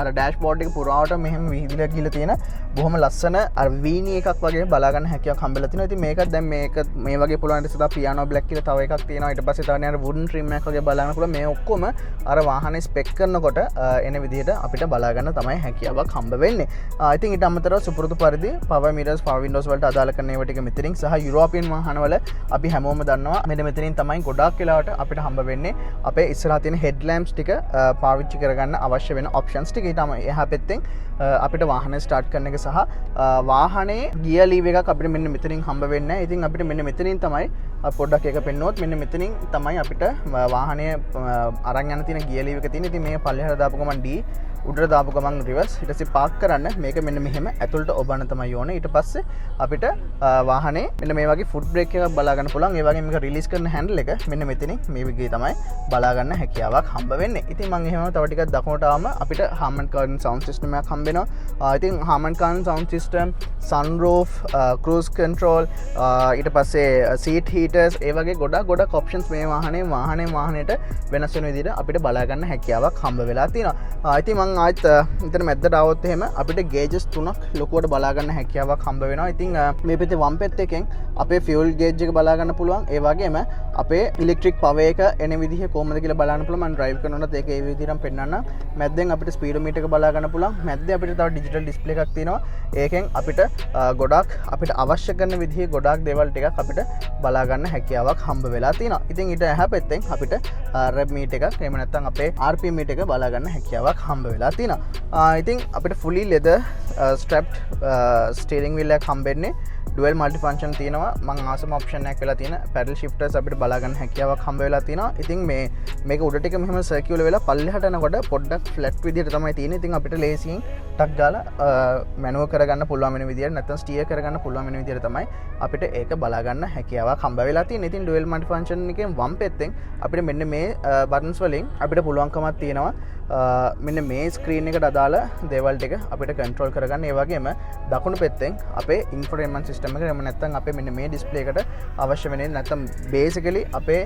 S1: අර ඩෑෂ්බෝඩ් එක පුරාවට මෙහෙම විහිදලා ගිහලා තියෙන බොහොම ලස්සන අර වීනි එකක් වගේ බලා ගන්න හැකියාවක් හම්බෙලා තිනවා. ඉතින් මේකත් දැන් මේක මේ වගේ පුළුවන් ඉතින් පියානෝ බ්ලැක් කියලා තව එකක් තියෙනවා. ඊට පස්සේ තවනේ අර wooden trim එකක් වගේ බලා ගන්න පුළුවන්. මේ ඔක්කොම අර වාහනේ ස්පෙක් කරනකොට එන විදිහට අපිට බලා ගන්න තමයි හැකියාවක් හම්බ වෙන්නේ. ඉතින් ඊට අමතරව සුපුරුදු පරිදි power mirrors power windows වලට අදාළ කරන ඒවා ටික මෙතනින් සහ යුරෝපියන් වාහනවල අපි හැමෝම දන්නවා මෙන්න මෙතනින් තමයි ගොඩාක් වෙලාවට අපිට හම්බ වෙන්නේ අපේ ඉස්සරහා තියෙන head lamps ටික පාවිච්චි කරගන්න අවශ්‍ය වෙන options ටික. ඊටම එහා පැත්තෙන් අපිට වාහනේ ස්ටාර්ට් කරන එක සහ වාහනේ ගියර් ලීවර් එකක් අපිට මෙන්න මෙතනින් හම්බ වෙන්නේ නැහැ. ඉතින් අපිට මෙන්න මෙතනින් තමයි පොඩ්ඩක් එක පෙන්නුවොත් මෙන්න මෙතනින් තමයි අපිට වාහනේ අරන් යන තියෙන ගියර් ලීවර් එක තියෙන්නේ. ඉතින් මේක පල්ලෙහාට දාපු ගමන් D උඩට දාපු ගමන් රිවර්ස් ඊට පස්සේ පාක් කරන්න මේක මෙන්න මෙහෙම ඇතුළට ඔබන්න තමයි ඕනේ. ඊට පස්සේ අපිට වාහනේ මෙන්න මේ වගේ ෆුට් බ්‍රේක් එකක් බලා ගන්න පුළුවන්. ඒ වගේම මේක රිලීස් කරන හැන්ඩල් එක මෙන්න මෙතනින් මේ විදිහේ තමයි බලා ගන්න හැකියාවක් හම්බ වෙන්නේ. ඉතින් මම එහෙම තව ටිකක් දකුණට ආවම අපිට Harman Kardon sound system එකක් හම්බ වෙනවා. ඉතින් Harman Kardon sound system, sunroof, cruise control, ඊට පස්සේ seat heaters ඒ වගේ ගොඩක් options මේ වාහනේට වෙනස් වෙන විදිහට අපිට බලා ගන්න හැකියාවක් හම්බ වෙලා තියෙනවා. ඉතින් මම මං ආයත් ඉතන මැද්දට આવොත් එහෙම අපිට ගේජස් 3ක් ලොකුවට බලා ගන්න හැකියාවක් හම්බ වෙනවා. ඉතින් මේ පැත්තේ වම් පැත්ත එකෙන් අපේ ෆියුල් ගේජ් එක බලා ගන්න පුළුවන්. ඒ වගේම අපේ ඉලෙක්ට්‍රික් පවර් එක එන විදිහ කොහොමද කියලා බලන්න පුළුවන්. මම ඩ්‍රයිව් කරනකොට ඒක ඒ විදිහටම පෙන්නන්නම්. මැද්දෙන් අපිට ස්පීඩෝමීටර් එක බලා ගන්න පුළුවන්. මැද්දේ අපිට තව ඩිජිටල් ඩිස්ප්ලේ එකක් තියෙනවා. ඒකෙන් අපිට ගොඩක් අපිට අවශ්‍ය කරන විදිහේ ගොඩක් දේවල් ටිකක් අපිට බලා ගන්න හැකියාවක් හම්බ වෙලා තියෙනවා. ඉතින් ඊට එහා පැත්තෙන් අපිට රෙව් මීටර් එකක් එහෙම නැත්නම් අපේ RPM මීටර් එක බලා ගන්න හැකියාවක් හම්බ වෙලා තියෙනවා. ඉතින් අපිට fully leather strapped steering wheel එකක් හම්බෙන්නේ. dual multi function තියෙනවා. මම ආසම option එකක් වෙලා තියෙන paddle shifters අපිට බලා ගන්න හැකියාවක් හම්බ වෙලා තියෙනවා. ඉතින් මේක උඩ ටික මෙහෙම circular වෙලා පල්ලෙහාට යනකොට පොඩ්ඩක් flat විදිහට තමයි තියෙන්නේ. ඉතින් අපිට ලේසියෙන් ටක් ගාලා manual කරගන්න පුළුවන් වෙන විදිහට නැත්නම් steer කරගන්න පුළුවන් වෙන විදිහට තමයි අපිට ඒක බලා ගන්න හැකියාවක් හම්බ වෙලා තියෙන්නේ. ඉතින් dual multi function එකෙන් වම් පැත්තෙන් අපිට මෙන්න මේ buttons වලින් අපිට පුළුවන්කමක් තියෙනවා මෙන්න මේ ස්ක්‍රීන් එකට අදාළ දේවල් ටික අපිට කන්ට්‍රෝල් කරගන්න. ඒ වගේම දකුණු පැත්තෙන් අපේ ඉන්ෆෝටේන්මන්ට් සිස්ටම් එක එහෙම නැත්නම් අපේ මෙන්න මේ ඩිස්ප්ලේ එකට අවශ්‍ය වෙන්නේ නැත්නම් බේසිකලි අපේ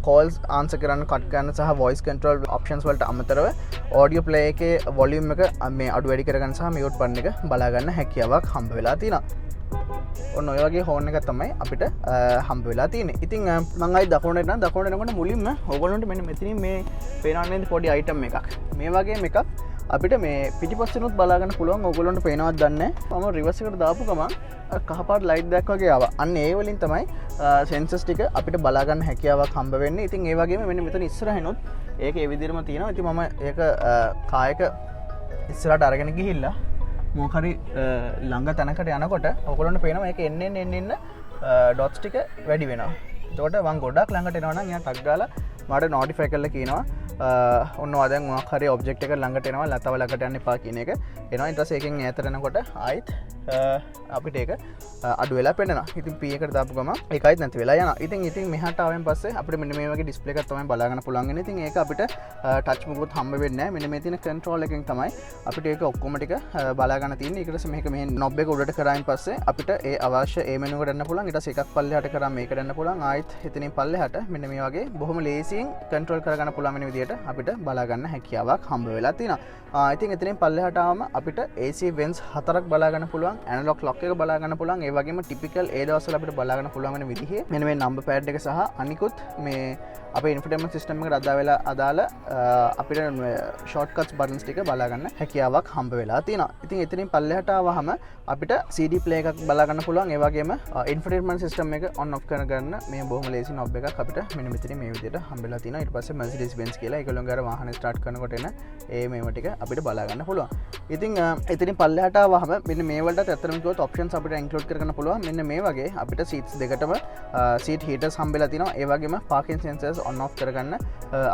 S1: කෝල්ස් ආන්සර් කරන්න කට් කරන්න සහ වොයිස් කන්ට්‍රෝල් ඔප්ෂන්ස් වලට අමතරව ඔඩියෝ ප්ලේ එකේ වොලියුම් එක මේ අඩු වැඩි කරගන්න සහ මියුට් බටන් එක බලා ගන්න හැකියාවක් හම්බ වෙලා තියෙනවා. ඔන්න ඔය වගේ හෝන් එකක් තමයි අපිට හම්බ වෙලා තියෙන්නේ. ඉතින් මම ආයි දකුණට යනවා. දකුණට යනකොට මුලින්ම ඕගොල්ලන්ට මෙන්න මෙතනින් මේ පේනවනේ පොඩි අයිටම් එකක්. මේ වගේ එකක් අපිට මේ පිටිපස්සෙනුත් බලා ගන්න පුළුවන්. ඕගොල්ලන්ට පේනවද දන්නේ නැහැ. මම රිවර්ස් එකට දාපු ගමන් කහපාට ලයිට් දැක් වගේ ආවා. අන්න ඒ වලින් තමයි සෙන්සර්ස් ටික අපිට බලා ගන්න හැකියාවක් හම්බ වෙන්නේ. ඉතින් ඒ වගේම මෙන්න මෙතන ඉස්සරහිනුත් ඒක ඒ විදිහටම තියෙනවා. ඉතින් මම ඒක කායක ඉස්සරහට අරගෙන ගිහිල්ලා මොකරි ළඟ තැනකට යනකොට ඔයගොල්ලන්ට පේනවා මේක එන්න ඩොට්ස් ටික වැඩි වෙනවා. එතකොට මම ගොඩක් ළඟට එනවා නම් එයා ටක් ගාලා මට නොටිෆයි කරලා කියනවා ඔන්න ඔයා දැන් මොකක් හරි ඔබ්ජෙක්ට් එකකට ළඟට එනවා ලතව ළඟට යන්න එපා කියන එක එනවා. ඊට පස්සේ එකෙන් ඈතට යනකොට ආයිත් අපිට ඒක අඩු වෙලා පෙන්නනවා. ඉතින් P එකට දාපු ගමන් ඒකයිත් නැති වෙලා යනවා. ඉතින් මෙහාට ආවෙන් පස්සේ අපිට මෙන්න මේ වගේ ඩිස්ප්ලේ එකක් තමයි බලා ගන්න පුළුවන් වෙන්නේ. ඉතින් ඒක අපිට ටච් මොකුත් හම්බ වෙන්නේ නැහැ. මෙන්න මේ තියෙන කන්ට්‍රෝල් එකෙන් තමයි අපිට ඒක ඔක්කොම ටික බලා ගන්න තියෙන්නේ. ඊට පස්සේ මේක මේ නොබ් එක උඩට කරායින් පස්සේ අපිට ඒ අවශ්‍ය ඒ මෙනු එකට යන්න පුළුවන්. ඊට පස්සේ එකක් පල්ලෙහාට කරා මේකට යන්න පුළුවන්. ආයිත් එතනින් පල්ලෙහාට මෙන්න මේ වගේ බොහොම ලේසියෙන් කන්ට්‍රෝල් කරගන්න පුළුවන් වෙන විදිහට අපිට බලා ගන්න හැකියාවක් හම්බ වෙලා තියෙනවා. ඉතින් එතනින් පල්ලෙහාට ආවම අපිට AC vents 4ක් බලා ගන්න පුළුවන්. ඇනලොග් ක්ලොක් එක බලා ගන්න පුළුවන්. ඒ වගේම ටිපිකල් ඒ දවස්වල අපිට බලා ගන්න පුළුවන් වෙන විදිහේ මෙන්න මේ නම්බර් පෑඩ් එක සහ අනිකුත් මේ අපේ ඉන්ෆෝටේන්මන්ට් සිස්ටම් එකට අදාළ අපිට ෂෝට්කට්ස් බටන්ස් ටික බලා ගන්න හැකියාවක් හම්බ වෙලා තියෙනවා. ඉතින් එතනින් පල්ලෙහාට ආවහම අපිට CD ප්ලේ එකක් බලා ගන්න පුළුවන්. ඒ වගේම ඉන්ෆෝටේන්මන්ට් සිස්ටම් එක ඔන් ඔෆ් කරගන්න මේ බොහොම ලේසි නොබ් එකක් අපිට මෙන්න මෙතන මේ විදිහට හම්බෙලා තියෙනවා. ඊට පස්සේ Mercedes Benz කියලා ඒගොල්ලෝගේ අර වාහනේ ස්ටාර්ට් කරනකොට එන මේව ටික අපිට බලා ගන්න පුළුවන්. ඉතින් එතනින් පල්ලෙහාට ආවහම මෙන්න මේ වලට ඇත්තටම කිව්වොත් ඔප්ෂන්ස් අපිට ඉන්ක්ලූඩ් කරගන්න පුළුවන්. මෙන්න මේ වගේ අපිට සීට්ස් දෙකටම සීට් හීටර්ස් හම්බෙලා තියෙනවා. ඒ වගේම පාකින් සෙන්සර්ස් ඔන් ඔෆ් කරගන්න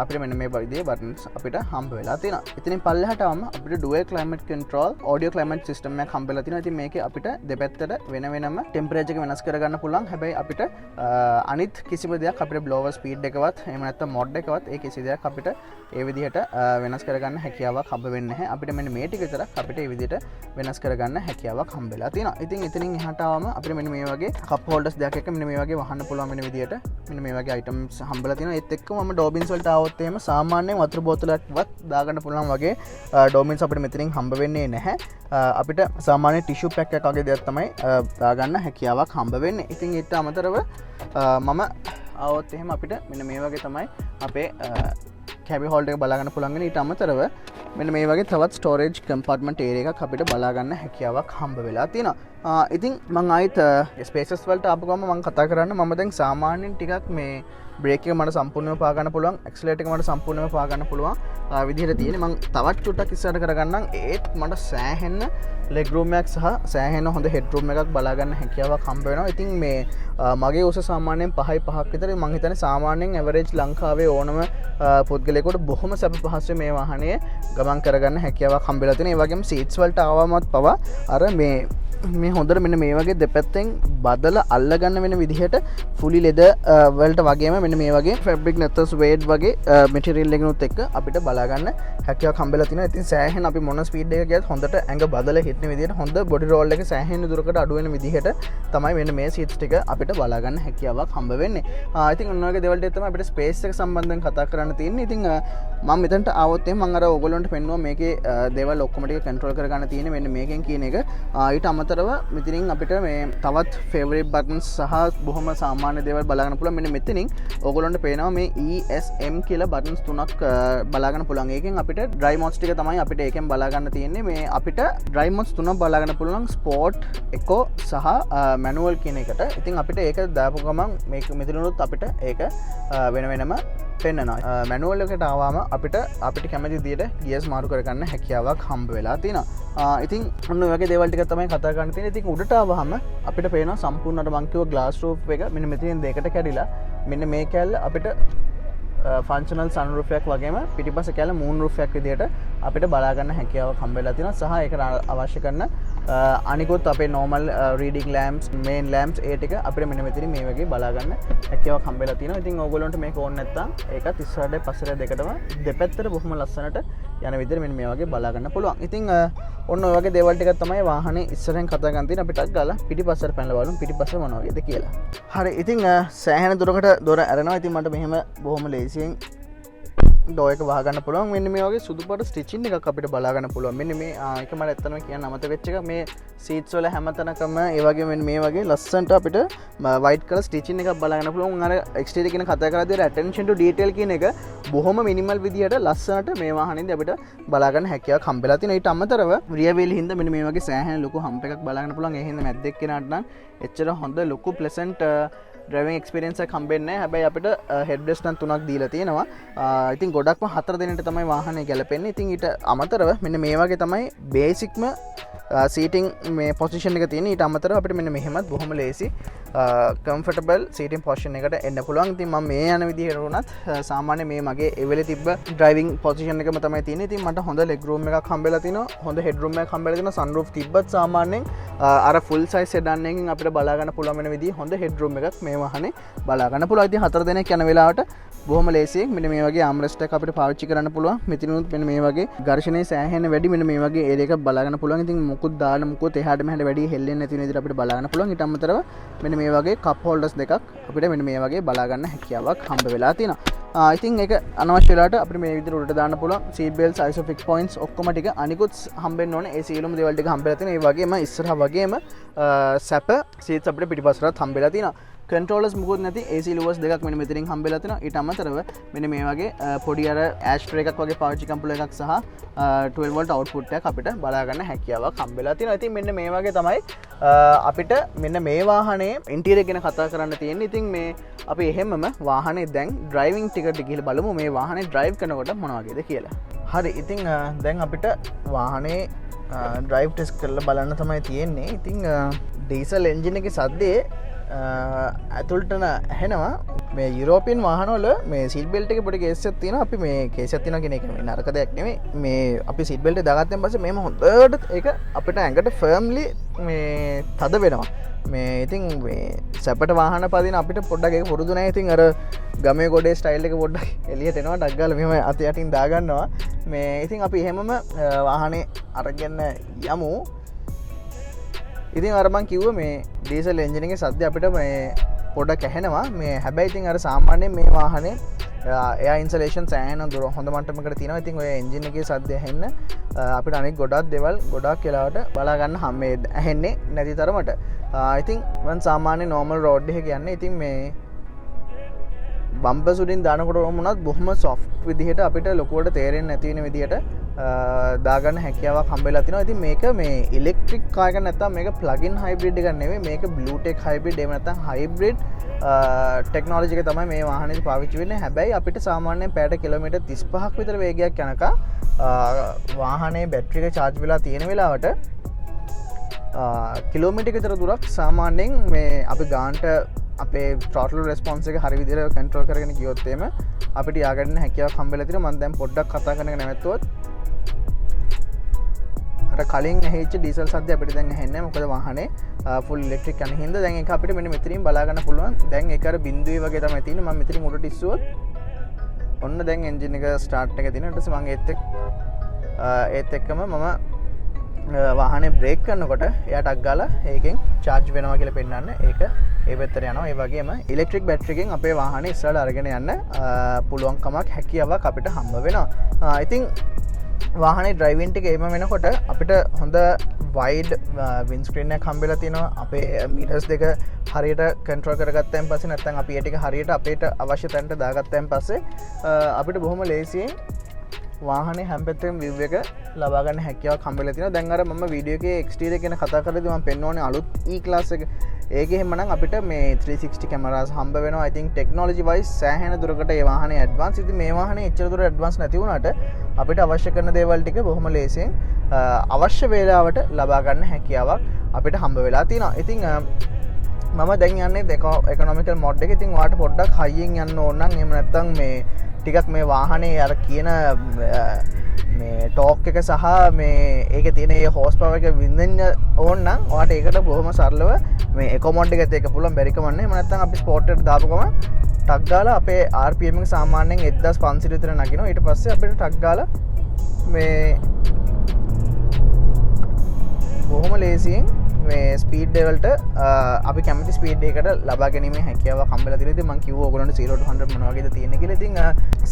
S1: අපිට මෙන්න මේ විදිහේ බටන්ස් අපිට හම්බ වෙලා තියෙනවා. ඉතින් පල්ලෙහාට ආවම අපිට dual climate control audio climate system එකක් හම්බෙලා තියෙනවා. ඉතින් මේකේ අපිට දෙපැත්තට වෙන වෙනම ටෙම්පරේචර් එක වෙනස් කරගන්න පුළුවන්. හැබැයි අපිට අනිත් කිසිම දෙයක් අපිට බ්ලෝවර් ස්පීඩ් එකවත් එහෙම නැත්නම් මොඩ් එකවත් ඒ කිසි දෙයක් අපිට ඒ විදිහට වෙනස් කරගන්න හැකියාවක් හම්බ වෙන්නේ නැහැ. අපිට මෙන්න මේ ටික විතරක් අපිට ඒ විදිහට වෙනස් කරගන්න හැකියාවක් හම්බෙලා තියෙනවා. ඉතින් එතනින් එහාට ආවම අපිට මෙන්න මේ වගේ කප් හෝල්ඩර්ස් දෙකක් එක මෙන්න මේ වගේ වහන්න පුළුවන් වෙන විදිහට මෙන්න මේ වගේ අයිටම්ස් හම්බෙලා තියෙනවා. ඒත් එක්කම මම ඩෝබින්ස් වලට ආවොත් එහෙම සාමාන්‍යයෙන් වතුර බෝතලයක්වත් දාගන්න පුළුවන් වගේ ඩෝබින්ස් අපිට මෙතනින් හම්බ වෙන්නේ නැහැ. අපිට සාමාන්‍ය ටිෂු පැක් එකක් වගේ දෙයක් තමයි දාගන්න හැකියාවක් හම්බ වෙන්නේ. ඉතින් ඊට අමතරව මම ආවොත් එහෙම අපිට මෙන්න මේ වගේ තමයි අපේ කැබි හෝල්ඩර් එක බලා ගන්න පුළුවන් වෙන. ඊට අමතරව මෙන්න මේ වගේ තවත් ස්ටෝරේජ් කම්පාර්ට්මන්ට් ඒරියා එකක් අපිට බලා ගන්න හැකියාවක් හම්බ වෙලා තියෙනවා. ඉතින් මම ආයිත් ස්පේසස් වලට ආපු ගමන් මම කතා කරන්න මම දැන් සාමාන්‍යයෙන් ටිකක් මේ බ්‍රේක් එක මට සම්පූර්ණයෙන්ම පා ගන්න පුළුවන්, ඇක්සලරේටර් එක මට සම්පූර්ණයෙන්ම පා ගන්න පුළුවන් විදිහට තියෙන්නේ. මම තවත් චුට්ටක් ඉස්සරහට කරගන්නම්. ඒත් මට සෑහෙන්න ලෙග් රූම් එකක් සහ සෑහෙන්න හොඳ හෙඩ් රූම් එකක් බලා ගන්න හැකියාවක් හම්බ වෙනවා. ඉතින් මේ මගේ උස සාමාන්‍යයෙන් 5.5ක් විතර. මම හිතන්නේ සාමාන්‍යයෙන් ඇවරේජ් ලංකාවේ ඕනම පුද්ගලයෙකුට බොහොම සැප පහසුවෙන් මේ වාහනේ ගමන් කරගන්න හැකියාවක් හම්බෙලා තියෙනවා. ඒ වගේම සීට්ස් වලට ආවමත් පවා අර මේ හොඳට මෙන්න මේ වගේ දෙපැත්තෙන් බදලා අල්ලගන්න වෙන විදිහට fully leather වලට වගේම මෙන්න මේ වගේ fabric නැත්නම් suede වගේ material එකනොත් එක්ක අපිට බලා ගන්න හැකියාවක් හම්බෙලා තිනවා. ඉතින් සෑහෙන අපි මොන ස්පීඩ් එකක ගියත් හොඳට ඇඟ බදලා හිටින විදිහට හොඳ body roll එක සෑහෙන දුරකට අඩු වෙන විදිහට තමයි මෙන්න මේ seats ටික අපිට බලා ගන්න හැකියාවක් හම්බ වෙන්නේ. ඉතින් ඔන්න ඔයගේ දේවල් ටික තමයි අපිට space එක සම්බන්ධයෙන් කතා කරන්න තියෙන්නේ. ඉතින් මම මෙතනට ආවොත් එහෙනම් මම අර ඔයගොල්ලන්ට පෙන්නුවා මේකේ දේවල් ඔක්කොම ටික කන්ට්‍රෝල් කරගන්න තියෙන මෙන්න මේකෙන් කියන එක. ඊට අමතරව මෙතනින් අපිට මේ තවත් ෆේවරිට් බටන්ස් සහ බොහොම සාමාන්‍ය දේවල් බලා ගන්න පුළුවන්. මෙන්න මෙතනින් ඔයගොල්ලන්ට පේනවා මේ ESM කියලා බටන්ස් තුනක් බලා ගන්න පුළුවන්. ඒකෙන් අපිට ඩ්‍රයිව් මොඩ්ස් ටික තමයි අපිට ඒකෙන් බලා ගන්න තියෙන්නේ. මේ අපිට ඩ්‍රයිව් මොඩ්ස් තුනක් බලා ගන්න පුළුවන් ස්පෝර්ට්, එකෝ සහ මැනුවල් කියන එකට. ඉතින් අපිට ඒක දාපු ගමන් මේක මෙතනනොත් අපිට ඒක වෙන වෙනම පෙන්නවා. මැනුවල් එකට ආවම අපිට කැමති විදියට ගියර්ස් මාරු කරගන්න හැකියාවක් හම්බ වෙලා තියෙනවා. ඉතින් ඔන්න ඔය වගේ දේවල් ටික තමයි කතා කරන්න තියෙන්නේ. ඉතින් උඩට ආවම අපිට පේනවා සම්පූර්ණ අර මං කිව්ව ග්ලාස් රූෆ් එක මෙන්න මෙතනින් දෙකට කැඩිලා මෙන්න මේ කැල්ල අපිට ෆන්ක්ෂනල් සන්රූෆ් එකක් වගේම පිටිපස්ස කැල්ල මූන් රූෆ් එකක් විදියට අපිට බලා ගන්න හැකියාවක් හම්බ වෙලා තියෙනවා. සහ ඒකට අවශ්‍ය කරන අනිකුත් අපේ normal reading lamps, main lamps ඒ ටික අපිට මෙන්න මෙතනින් මේ වගේ බලා ගන්න හැකියාවක් හම්බ වෙලා තියෙනවා. ඉතින් ඕගොල්ලන්ට මේක ඕන නැත්නම් ඒකත් ඉස්සරහට පස්සට දෙකටම දෙපැත්තට බොහොම ලස්සනට යන විදිහට මෙන්න මේ වගේ බලා ගන්න පුළුවන්. ඉතින් ඔන්න ඔය වගේ දේවල් ටිකක් තමයි වාහනේ ඉස්සරහෙන් කතා ගන්න තියෙන. අපිට ගාලා පිටිපස්සට පැනලා බලමු පිටිපස්ස මොන වගේද කියලා. හරි ඉතින් සෑහෙන දුරකට දොර ඇරෙනවා. ඉතින් මට මෙහෙම බොහොම ලේසියෙන් ඩෝ එක වහගන්න පුළුවන්. මෙන්න මේ වගේ සුදු පාට ස්ටිචින් එකක් අපිට බලා ගන්න පුළුවන්. මෙන්න මේ එක මට ඇත්තටම කියන්න අමතක වෙච්ච එක මේ සීට්ස් වල හැමතැනකම ඒ වගේ මෙන්න මේ වගේ ලස්සනට අපිට වයිට් කලර් ස්ටිචින් එකක් බලා ගන්න පුළුවන්. අර එක්ස්ටීරියර් කියන කතා කරද්දී attention to detail කියන එක බොහොම මිනිමල් විදියට ලස්සනට මේ වාහනේදී අපිට බලා ගන්න හැකියාවක් හම්බෙලා තියෙනවා. ඊට අමතරව රියර් වීල් හින්දා මෙන්න මේ වගේ සෑහෙන ලොකු හම්ප් එකක් බලා ගන්න පුළුවන්. ඒ හින්දා මැද්දෙක් කෙනාට නම් එච්චර හොඳ ලොකු ප්ලසන්ට් ඩ්‍රයිවිං එක්ස්පීරියන්ස් එකක් හම්බෙන්නේ නැහැ. හැබැයි අපිට හෙඩ් රෙස්ට් නම් 3ක් දීලා තියෙනවා. ඉතින් ගොඩක්ම 4 දෙනෙක්ට තමයි වාහනේ ගැලපෙන්නේ. ඉතින් ඊට අමතරව මෙන්න මේ වගේ තමයි බේසික්ම සීටිං මේ පොසිෂන් එක තියෙන්නේ. ඊට අමතරව අපිට මෙන්න මෙහෙමත් බොහොම ලේසි කම්ෆර්ටබල් සීටිං පොසිෂන් එකට එන්න පුළුවන්. ඉතින් මම මේ යන විදිහට වුණත් සාමාන්‍ය මේ මගේ එවෙලේ තිබ්බ ඩ්‍රයිවිං පොසිෂන් එකම තමයි තියෙන්නේ. ඉතින් මට හොඳ ලෙග් රූම් එකක් හම්බෙලා තිනවා. හොඳ හෙඩ් රූම් එකක් හම්බෙලා තිනවා. සන්රූෆ් තිබ්බත් සාමාන්‍යයෙන් අර ෆුල් සයිස් සෙඩන් එකකින් අපිට බලා ගන්න පුළුවන් වෙන විදිහ හොඳ හෙඩ් රූම් එකක් මේ වාහනේ බලා ගන්න පුළුවන්. ඉතින් 4 දෙනෙක් යන වෙලාවට බොහොම ලේසියෙන් මෙන්න මේ වගේ ආම්රෙස්ට් එකක් අපිට පාවිච්චි කරන්න පුළුවන්. මෙතනුත් මෙන්න මේ වගේ ඝර්ෂණයේ සෑහෙන වැඩි මෙන්න මේ වගේ ඒරියා එකක් බලා ගන්න පුළුවන්. ඉතින් මුකුත් දාන්න මුකුත් එහාට මෙහාට වැඩි හෙල්ලෙන්නේ නැති වෙන විදිහට අපිට බලා ගන්න පුළුවන්. ඊට අමතරව මෙන්න මේ වගේ කප් හෝල්ඩර්ස් දෙකක් අපිට මෙන්න මේ වගේ බලා ගන්න හැකියාවක් හම්බ වෙලා තියෙනවා. ඉතින් ඒක අනවශ්‍ය වෙලාවට අපිට මේ විදිහට උඩට දාන්න පුළුවන්. සීට් බෙල්ට්ස්, ISOFIX points ඔක්කොම ටික අනිකුත් හම්බෙන්න ඕනේ. ඒ සියලුම දේවල් ටික හම්බෙලා තියෙනවා. ඒ වගේම ඉස්සරහා වගේම සැප සීට්ස් අපිට පිටිපස්සට හම්බෙලා තියෙනවා. කන්ට්‍රෝලර්ස් මුකුත් නැති AC ලුවර්ස් දෙකක් මෙන්න මෙතනින් හම්බෙලා තියෙනවා. ඊට අමතරව මෙන්න මේ වගේ පොඩි අර ඇෂ් ට්‍රේ එකක් වගේ පාවිච්චි කම්පුල එකක් සහ 12 වෝල්ට් අවුට්පුට් එකක් අපිට බලා ගන්න හැකියාවක් හම්බෙලා තියෙනවා. ඉතින් මෙන්න මේ වගේ තමයි අපිට මෙන්න මේ වාහනේ ඉන්ටීරියර් ගැන කතා කරන්න තියෙන්නේ. ඉතින් මේ අපි එහෙමම වාහනේ දැන් ඩ්‍රයිවිං ටිකට ගිහලා බලමු මේ වාහනේ ඩ්‍රයිව් කරනකොට මොන වගේද කියලා. හරි ඉතින් දැන් අපිට වාහනේ ඩ්‍රයිව් ටෙස්ට් කරලා බලන්න තමයි තියෙන්නේ. ඉතින් ඩීසල් එන්ජින් එකේ සද්දේ ඇතුළටන ඇහෙනවා. මේ යුරෝපියන් වාහනවල මේ සීට් බෙල්ට් එකේ පොඩි කේසයක් තියෙනවා. අපි මේ කේසයක් තියෙනවා කියන එක මේ නරක දෙයක් නෙමෙයි. මේ අපි සීට් බෙල්ට් එක දාගත්තන් පස්සේ මේම හොඳට ඒක අපිට ඇඟට ෆර්ම්ලි මේ තද වෙනවා. මේ ඉතින් මේ සැපට වාහන පදින අපිට පොඩ්ඩක් ඒක පුරුදු නැහැ. ඉතින් අර ගමේ ගොඩේ ස්ටයිල් එක පොඩ්ඩක් එළියට එනවා. ඩක් ගාලා මෙහෙම අත යටින් දා ගන්නවා. මේ ඉතින් අපි එහෙමම වාහනේ අරගෙන යමු. ඉතින් අර මං කිව්ව මේ ඩීසල් එන්ජින් එකේ සද්ද අපිට මේ පොඩක් ඇහෙනවා. මේ හැබැයි ඉතින් අර සාමාන්‍යයෙන් මේ වාහනේ එයා ඉන්සුලේෂන් සෑහෙන දුර හොඳ මට්ටමකට තියෙනවා. ඉතින් ඔය එන්ජින් එකේ සද්ද ඇහෙන්න අපිට අනෙක් ගොඩක් දේවල් ගොඩක් වෙලාවට බලා ගන්න ඇහෙන්නේ නැති තරමට. ඉතින් මං සාමාන්‍ය නෝමල් රෝඩ් එකේ කියන්නේ. ඉතින් මේ බම්පර්ස් උඩින් දානකොට වුණත් බොහොම සොෆ්ට් විදිහට අපිට ලොකුවට තේරෙන්නේ නැති වෙන විදිහට දාගන්න හැකියාවක් හම්බෙලා තිනවා. ඉතින් මේක මේ ඉලෙක්ට්‍රික් කාර් එකක් නැත්නම් මේක ප්ලග්-ඉන් හයිබ්‍රිඩ් එකක් නෙවෙයි. මේක බ්ලූටෙක් හයිබ්‍රිඩ් එහෙම නැත්නම් හයිබ්‍රිඩ් ටෙක්නොලොජි එක තමයි මේ වාහනේදී පාවිච්චි වෙන්නේ. හැබැයි අපිට සාමාන්‍යයෙන් පැයට කිලෝමීටර් 35ක් විතර වේගයක් යනකම් වාහනේ බැටරි එක charge වෙලා තියෙන වෙලාවට කිලෝමීටර් විතර දුරක් සාමාන්‍යයෙන් මේ අපි ගානට අපේ ට්‍රොටල් රෙස්පොන්ස් එක හරි විදිහට කන්ට්‍රෝල් කරගෙන ගියොත් එimhe අපිට ය아가න්න හැකියාවක් හම්බෙලා තියෙනවා. මම දැන් පොඩ්ඩක් කතා කරන එක නැවතුවොත් අර කලින් ඇහිච්ච ඩීසල් සද්ද අපිට දැන් ඇහෙන්නේ නැහැ. මොකද වාහනේ ෆුල් ඉලෙක්ට්‍රික් යන හින්දා දැන් ඒක අපිට මෙන්න මෙතනින් බලා ගන්න පුළුවන්. දැන් ඒක අර බිඳුවේ වගේ තමයි තියෙන්නේ. මම මෙතනින් උඩට ඉස්සුවොත් ඔන්න දැන් එන්ජින් එක ස්ටාර්ට් එක තියෙනවා. ඊට පස්සේ මම ඒත් එක්කම මම වාහනේ බ්‍රේක් කරනකොට එයා ටක් ගාලා ඒකෙන් charge වෙනවා කියලා පෙන්නන්න ඒක ඒ පැත්තට යනවා. ඒ වගේම ඉලෙක්ට්‍රික් බැටරි එකෙන් අපේ වාහනේ ඉස්සරහට අරගෙන යන්න පුළුවන්කමක් හැකියාවක් අපිට හම්බ වෙනවා. ඉතින් වාහනේ ඩ්‍රයිවිං ටික එම වෙනකොට අපිට හොඳ වයිඩ් වින්ස්ක්‍රීන් එකක් හම්බෙලා තියෙනවා. අපේ මීටර්ස් දෙක හරියට කන්ට්‍රෝල් කරගත්තයින් පස්සේ නැත්නම් අපි ඒ ටික හරියට අපිට අවශ්‍ය තැනට දාගත්තයින් පස්සේ අපිට බොහොම ලේසියෙන් වාහනේ හැම පැත්තෙම view එක ලබා ගන්න හැකියාවක් හම්බෙලා තියෙනවා. දැන් අර මම වීඩියෝ එකේ exterior ගැන කතා කරද්දී මම පෙන්වන්නේ අලුත් E-class එක. ඒකේ එහෙමනම් අපිට මේ 360 cameras හම්බ වෙනවා. I think technology wise සෑහෙන දුරකට මේ වාහනේ advance. ඉතින් මේ වාහනේ එච්චර දුර advance නැති වුණාට අපිට අවශ්‍ය කරන දේවල් ටික බොහොම ලේසියෙන් අවශ්‍ය වේලාවට ලබා ගන්න හැකියාවක් අපිට හම්බ වෙලා තියෙනවා. ඉතින් මම දැන් යන්නේ economical mode එක. ඉතින් ඔයාලට පොඩ්ඩක් හයියෙන් යන්න ඕන නම් එහෙම නැත්නම් මේ ටිකක් මේ වාහනේ අර කියන මේ ටෝක් එක සහ මේ ඒකේ තියෙන ඒ හෝස් පවර් එක විඳින්න ඕන නම් ඔයාලට ඒකට බොහොම සරලව මේ එකෝ මොඩ් එකත් එක්ක පුළුවන් බැරි කම නැහැ. එහෙම නැත්නම් අපි ස්පෝර්ට් එකට දාපු ගමන් ටක් ගාලා අපේ RPM එක සාමාන්‍යයෙන් 1500 විතර නගිනවා. ඊට පස්සේ අපිට ටක් ගාලා මේ බොහොම ලේසියෙන් මේ ස්පීඩ් ලෙවල්ට අපි කැමති ස්පීඩ් එකකට ලබා ගැනීමේ හැකියාවක් හම්බෙලා තියෙනවා. ඉතින් මම කිව්වා ඔයගොල්ලන්ට 0 to 100 මොන වගේද තියෙන්නේ කියලා. ඉතින්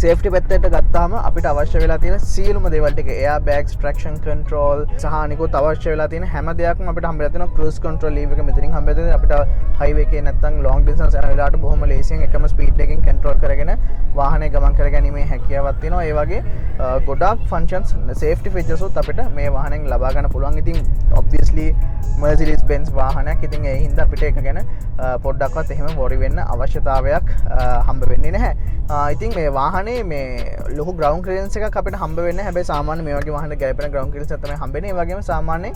S1: සේෆ්ටි පැත්තට ගත්තාම අපිට අවශ්‍ය වෙලා තියෙන සියලුම දේවල් ටික එයා බෑග්ස්, ට්‍රැක්ෂන් කන්ට්‍රෝල් සහ අනිකුත් අවශ්‍ය වෙලා තියෙන හැම දෙයක්ම අපිට හම්බෙලා තියෙනවා. ක්‍රූස් කන්ට්‍රෝල් ලීව් එක මෙතනින් හම්බෙලා තියෙනවා. අපිට හයිවේ එකේ නැත්නම් ලොන්ග් ඩිස්ටන්ස් යන වෙලාවට බොහොම ලේසියෙන් එකම ස්පීඩ් එකකින් කන්ට්‍රෝල් කරගෙන වාහනේ ගමන් කරගැනීමේ හැකියාවක් තියෙනවා. ඒ වගේ ගොඩාක් ෆන්ක්ෂන්ස් සේෆ්ටි ෆීචර්ස් උත් අපිට මේ වාහනෙන් ලබා ගන්න පුළුවන්. ඉතින් obviously Mercedes Benz වාහනයක්. ඉතින් ඒ හින්දා අපිට ඒක ගැන පොඩ්ඩක්වත් එහෙම worry වෙන්න අවශ්‍යතාවයක් හම්බ වෙන්නේ නැහැ. ඉතින් මේ වාහනේ මේ ලොකු ground clearance එකක් අපිට හම්බ වෙන්නේ නැහැ. හැබැයි සාමාන්‍ය මේ වගේ වාහන ගැලපෙන ground clearance එකක් තමයි හම්බෙන්නේ. ඒ වගේම සාමාන්‍යයෙන්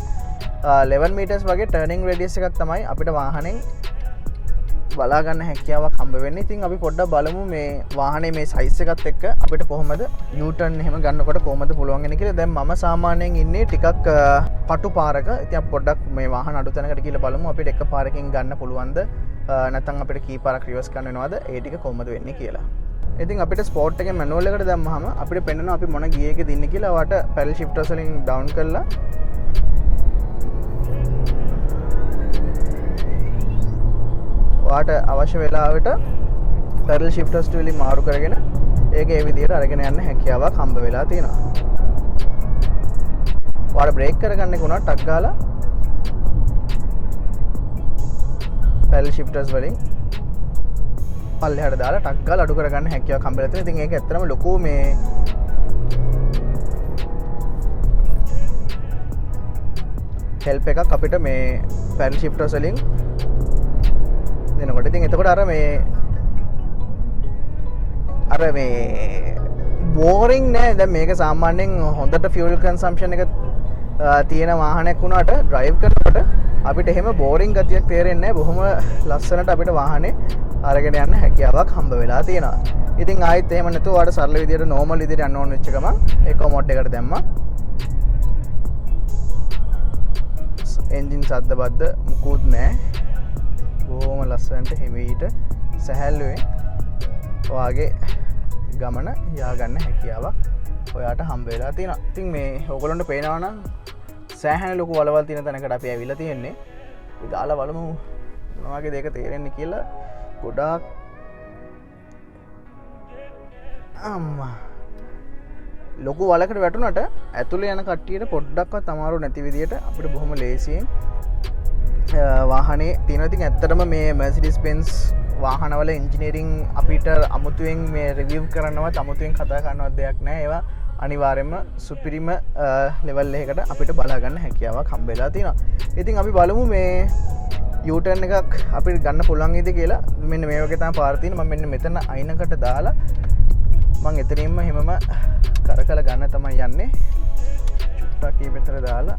S1: 11 meters වගේ turning radius එකක් තමයි අපිට වාහනෙන් බලා ගන්න හැකියාවක් හම්බ වෙන්නේ. ඉතින් අපි පොඩ්ඩක් බලමු මේ වාහනේ මේ size එකත් එක්ක අපිට කොහොමද U-turn එහෙම ගන්නකොට කොහොමද පුළුවන් වෙන්නේ කියලා. දැන් මම සාමාන්‍යයෙන් ඉන්නේ ටිකක් පටු පාරක. ඉතින් අපි පොඩ්ඩක් මේ වාහන අඩු තැනකට ගිහලා බලමු අපිට එක පාරකින් ගන්න පුළුවන්ද නැත්නම් අපිට කී පාරක් රිවර්ස් කරන්න වෙනවද ඒ ටික කොහොමද වෙන්නේ කියලා. ඉතින් අපිට ස්පෝර්ට් එකේ මැනුවල් එකට දැම්මහම අපිට පෙන්නනවා අපි මොන ගියර් එකේද ඉන්නේ කියලා. වාට පැඩල් ෂිෆ්ටර්ස් වලින් ඩවුන් කරලා වාට අවශ්‍ය වෙලාවට පැඩල් ෂිෆ්ටර්ස් වලින් මාරු කරගෙන ඒක ඒ විදිහට අරගෙන යන්න හැකියාවක් හම්බ වෙලා තියෙනවා. වාට බ්‍රේක් කරගන්න එක උනා ටක් ගාලා පැඩල් ෂිෆ්ටර්ස් වලින් පල්ලෙහාට දාලා ටක් ගාලා අඩු කරගන්න හැකියාවක් හම්බෙලා තියෙනවා. ඉතින් ඒක ඇත්තටම ලොකු මේ හෙල්ප් එකක් අපිට මේ පැඩල් ෂිෆ්ටර්ස් වලින් දෙනකොට. ඉතින් එතකොට අර මේ බෝරින් නෑ. දැන් මේක සාමාන්‍යයෙන් හොඳට ෆියුල් කන්සම්ප්ෂන් එක තියෙන වාහනයක් වුණාට ඩ්‍රයිව් කරනකොට අපිට එහෙම බෝරින් ගතියක් තේරෙන්නේ නැහැ. බොහොම ලස්සනට අපිට වාහනේ අරගෙන යන්න හැකියාවක් හම්බ වෙලා තියෙනවා. ඉතින් ආයෙත් එහෙම නැතුව ඔයාලට සරල විදියට නෝමල් විදියට යන්න ඕන වෙච්ච ගමන් එකෝ මොඩ් එකට දැම්මා. එන්ජින් සද්ද බද්ද මුකුත් නැහැ. බොහොම ලස්සනට හිමීට සැහැල්ලුවෙන් ඔයාගේ ගමන යා ගන්න හැකියාවක් ඔයාට හම්බ වෙලා තියෙනවා. ඉතින් මේ ඔයගොල්ලන්ට පේනවා නම් සෑහෙන ලොකු වලවල් තියෙන තැනකට අපි ඇවිල්ලා තියෙන්නේ. අපි දාලා බලමු මොන වගේ දෙයක තේරෙන්නේ කියලා. ගොඩාක් අම්මා ලොකු වලකට වැටුණට ඇතුළේ යන කට්ටියට පොඩ්ඩක්වත් අමාරු නැති විදියට අපිට බොහොම ලේසියෙන් වාහනේ තියෙනවා. ඉතින් ඇත්තටම මේ Mercedes Benz වාහනවල ඉන්ජිනියරින් අපිට අමුතුවෙන් මේ රිවිව් කරනවත් අමුතුවෙන් කතා කරනවත් දෙයක් නැහැ. ඒවා අනිවාර්යයෙන්ම සුපිරිම ලෙවල් එකකට අපිට බලා ගන්න හැකියාවක් හම්බෙලා තියෙනවා. ඉතින් අපි බලමු මේ U-turn එකක් අපිට ගන්න පුළුවන් ඉද කියලා. මෙන්න මේ වගේ තමයි පාර තියෙන්නේ. මම මෙන්න මෙතන අයිනකට දාලා මම එතනින්ම හැමම කරකල ගන්න තමයි යන්නේ. චුට්ටක් ඊපෙතර දාලා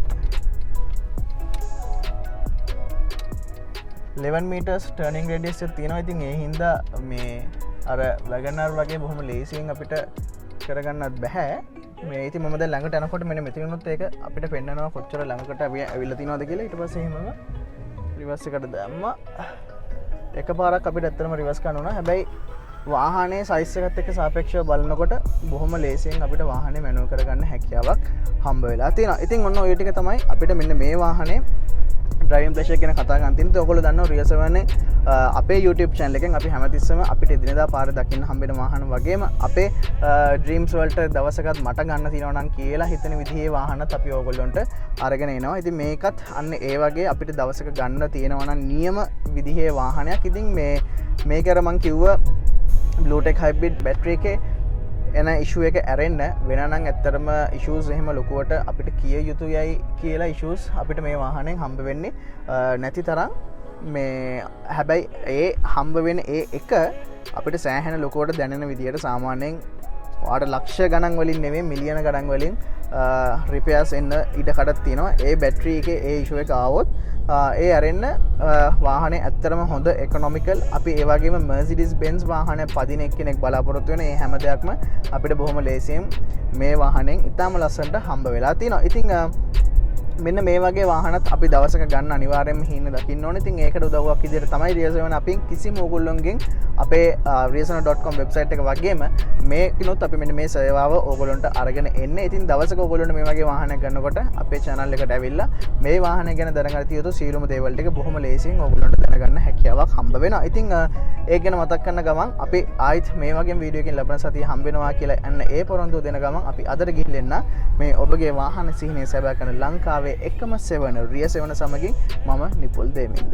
S1: 11 meters turning radius එක තියෙනවා. ඉතින් ඒ හින්දා මේ අර WagonR වගේ බොහොම ලේසියෙන් අපිට කරගන්නත් බෑ. මේ ඉතින් මම දැන් ළඟට යනකොට මෙන්න මෙතනිනුත් ඒක අපිට පෙන්නනවා කොච්චර ළඟකට අපි ඇවිල්ලා තිනවද කියලා. ඊට පස්සේ එහෙමම රිවර්ස් එකට දැම්මා. එකපාරක් අපිට ඇත්තටම රිවර්ස් කරන්න ඕන. හැබැයි වාහනේ සයිස් එකත් එක්ක සාපේක්ෂව බලනකොට බොහොම ලේසියෙන් අපිට වාහනේ මැනුවල් කරගන්න හැකියාවක් හම්බ වෙලා තියෙනවා. ඉතින් ඔන්න ඔය ටික තමයි අපිට මෙන්න මේ වාහනේ ඩ්‍රයිවිං ප්ලෙෂර් ගැන කතා කරන් තින්නේ. ඔයගොල්ලෝ දන්නවා රියල් 7 අපේ YouTube channel එකෙන් අපි හැමතිස්සෙම අපිට එදිනෙදා පාරේ දකින්න හම්බෙන වාහන වගේම අපේ ඩ්‍රීම්ස් වලට දවසකත් මට ගන්න තියෙනවා නම් කියලා හිතන විදිහේ වාහනත් අපි ඕගොල්ලොන්ට අරගෙන එනවා. ඉතින් මේකත් අන්න ඒ වගේ අපිට දවසක ගන්න තියෙනවා නම් නියම විදිහේ වාහනයක්. ඉතින් මේක අර මං කිව්ව Bluetech hybrid battery එකේ එන ඉෂුව එක ඇරෙන්න වෙනනම් ඇත්තරම ඉෂස් එහෙම ලොකුවට අපිට කිය යුතු යයි කියලා ඉෂස් අපිට මේ වාහනෙන් හම්බ වෙන්නේ නැති තරම්. මේ හැබැයි ඒ හම්බ වෙන ඒ එක අපිට සෑහෙන ලොකුවට දැනෙන විදියට සාමාන්‍යයෙන් වාට ලක්ෂ ගණන් වලින් නෙමෙයි මිලියන ගණන් වලින් රිපෙයාර්ස් එන්න ඉඩ කඩක් තියෙනවා. ඒ බැටරි එකේ ඒ ඉෂුව එක ආවොත් ඒ අරෙන්න වාහනේ ඇත්තරම හොඳ එකොනොමිකල්. අපි ඒ වගේම Mercedes Benz වාහනය පදින එක්කෙනෙක් බලාපොරොත්තු වෙන මේ හැම දෙයක්ම අපිට බොහොම ලේසියෙන් මේ වාහනෙන් ඉතාම ලස්සනට හම්බ වෙලා තියෙනවා. ඉතින් මෙන්න මේ වගේ වාහනත් අපි දවසක ගන්න අනිවාර්යෙන්ම හින්න දකින්න ඕනේ. ඉතින් ඒකට උදව්වක් විදිහට තමයි රියල් 7 අපි කිසිම ඕගොල්ලොන්ගෙන් අපේ real7.com වෙබ්සයිට් එක වගේම මේකිනුත් අපි මෙන්න මේ සේවාව ඕගොල්ලොන්ට අරගෙන එන්නේ. ඉතින් දවසක ඕගොල්ලොන්ට මේ වගේ වාහනයක් ගන්නකොට අපේ channel එකට ඇවිල්ලා මේ වාහනය ගැන දැනගන්න තියුතු සීලුම දේවල් ටික බොහොම ලේසියෙන් ඕගොල්ලොන්ට දැනගන්න හැකියාවක් හම්බ වෙනවා. ඉතින් ඒක ගැන මතක් කරන ගමන් අපි ආයිත් මේ වගේ වීඩියෝ එකකින් ලබන සතිය හම්බ වෙනවා කියලා අන්න ඒ පොරොන්දුව දෙන ගමන් අපි අදට ගිහින් මේ ඔබගේ වාහන සිහිනය සැබෑ කරන ලංකාවේ එකම 7 රිය 7 සමගින් මම නිපුල් දෙමින්ද.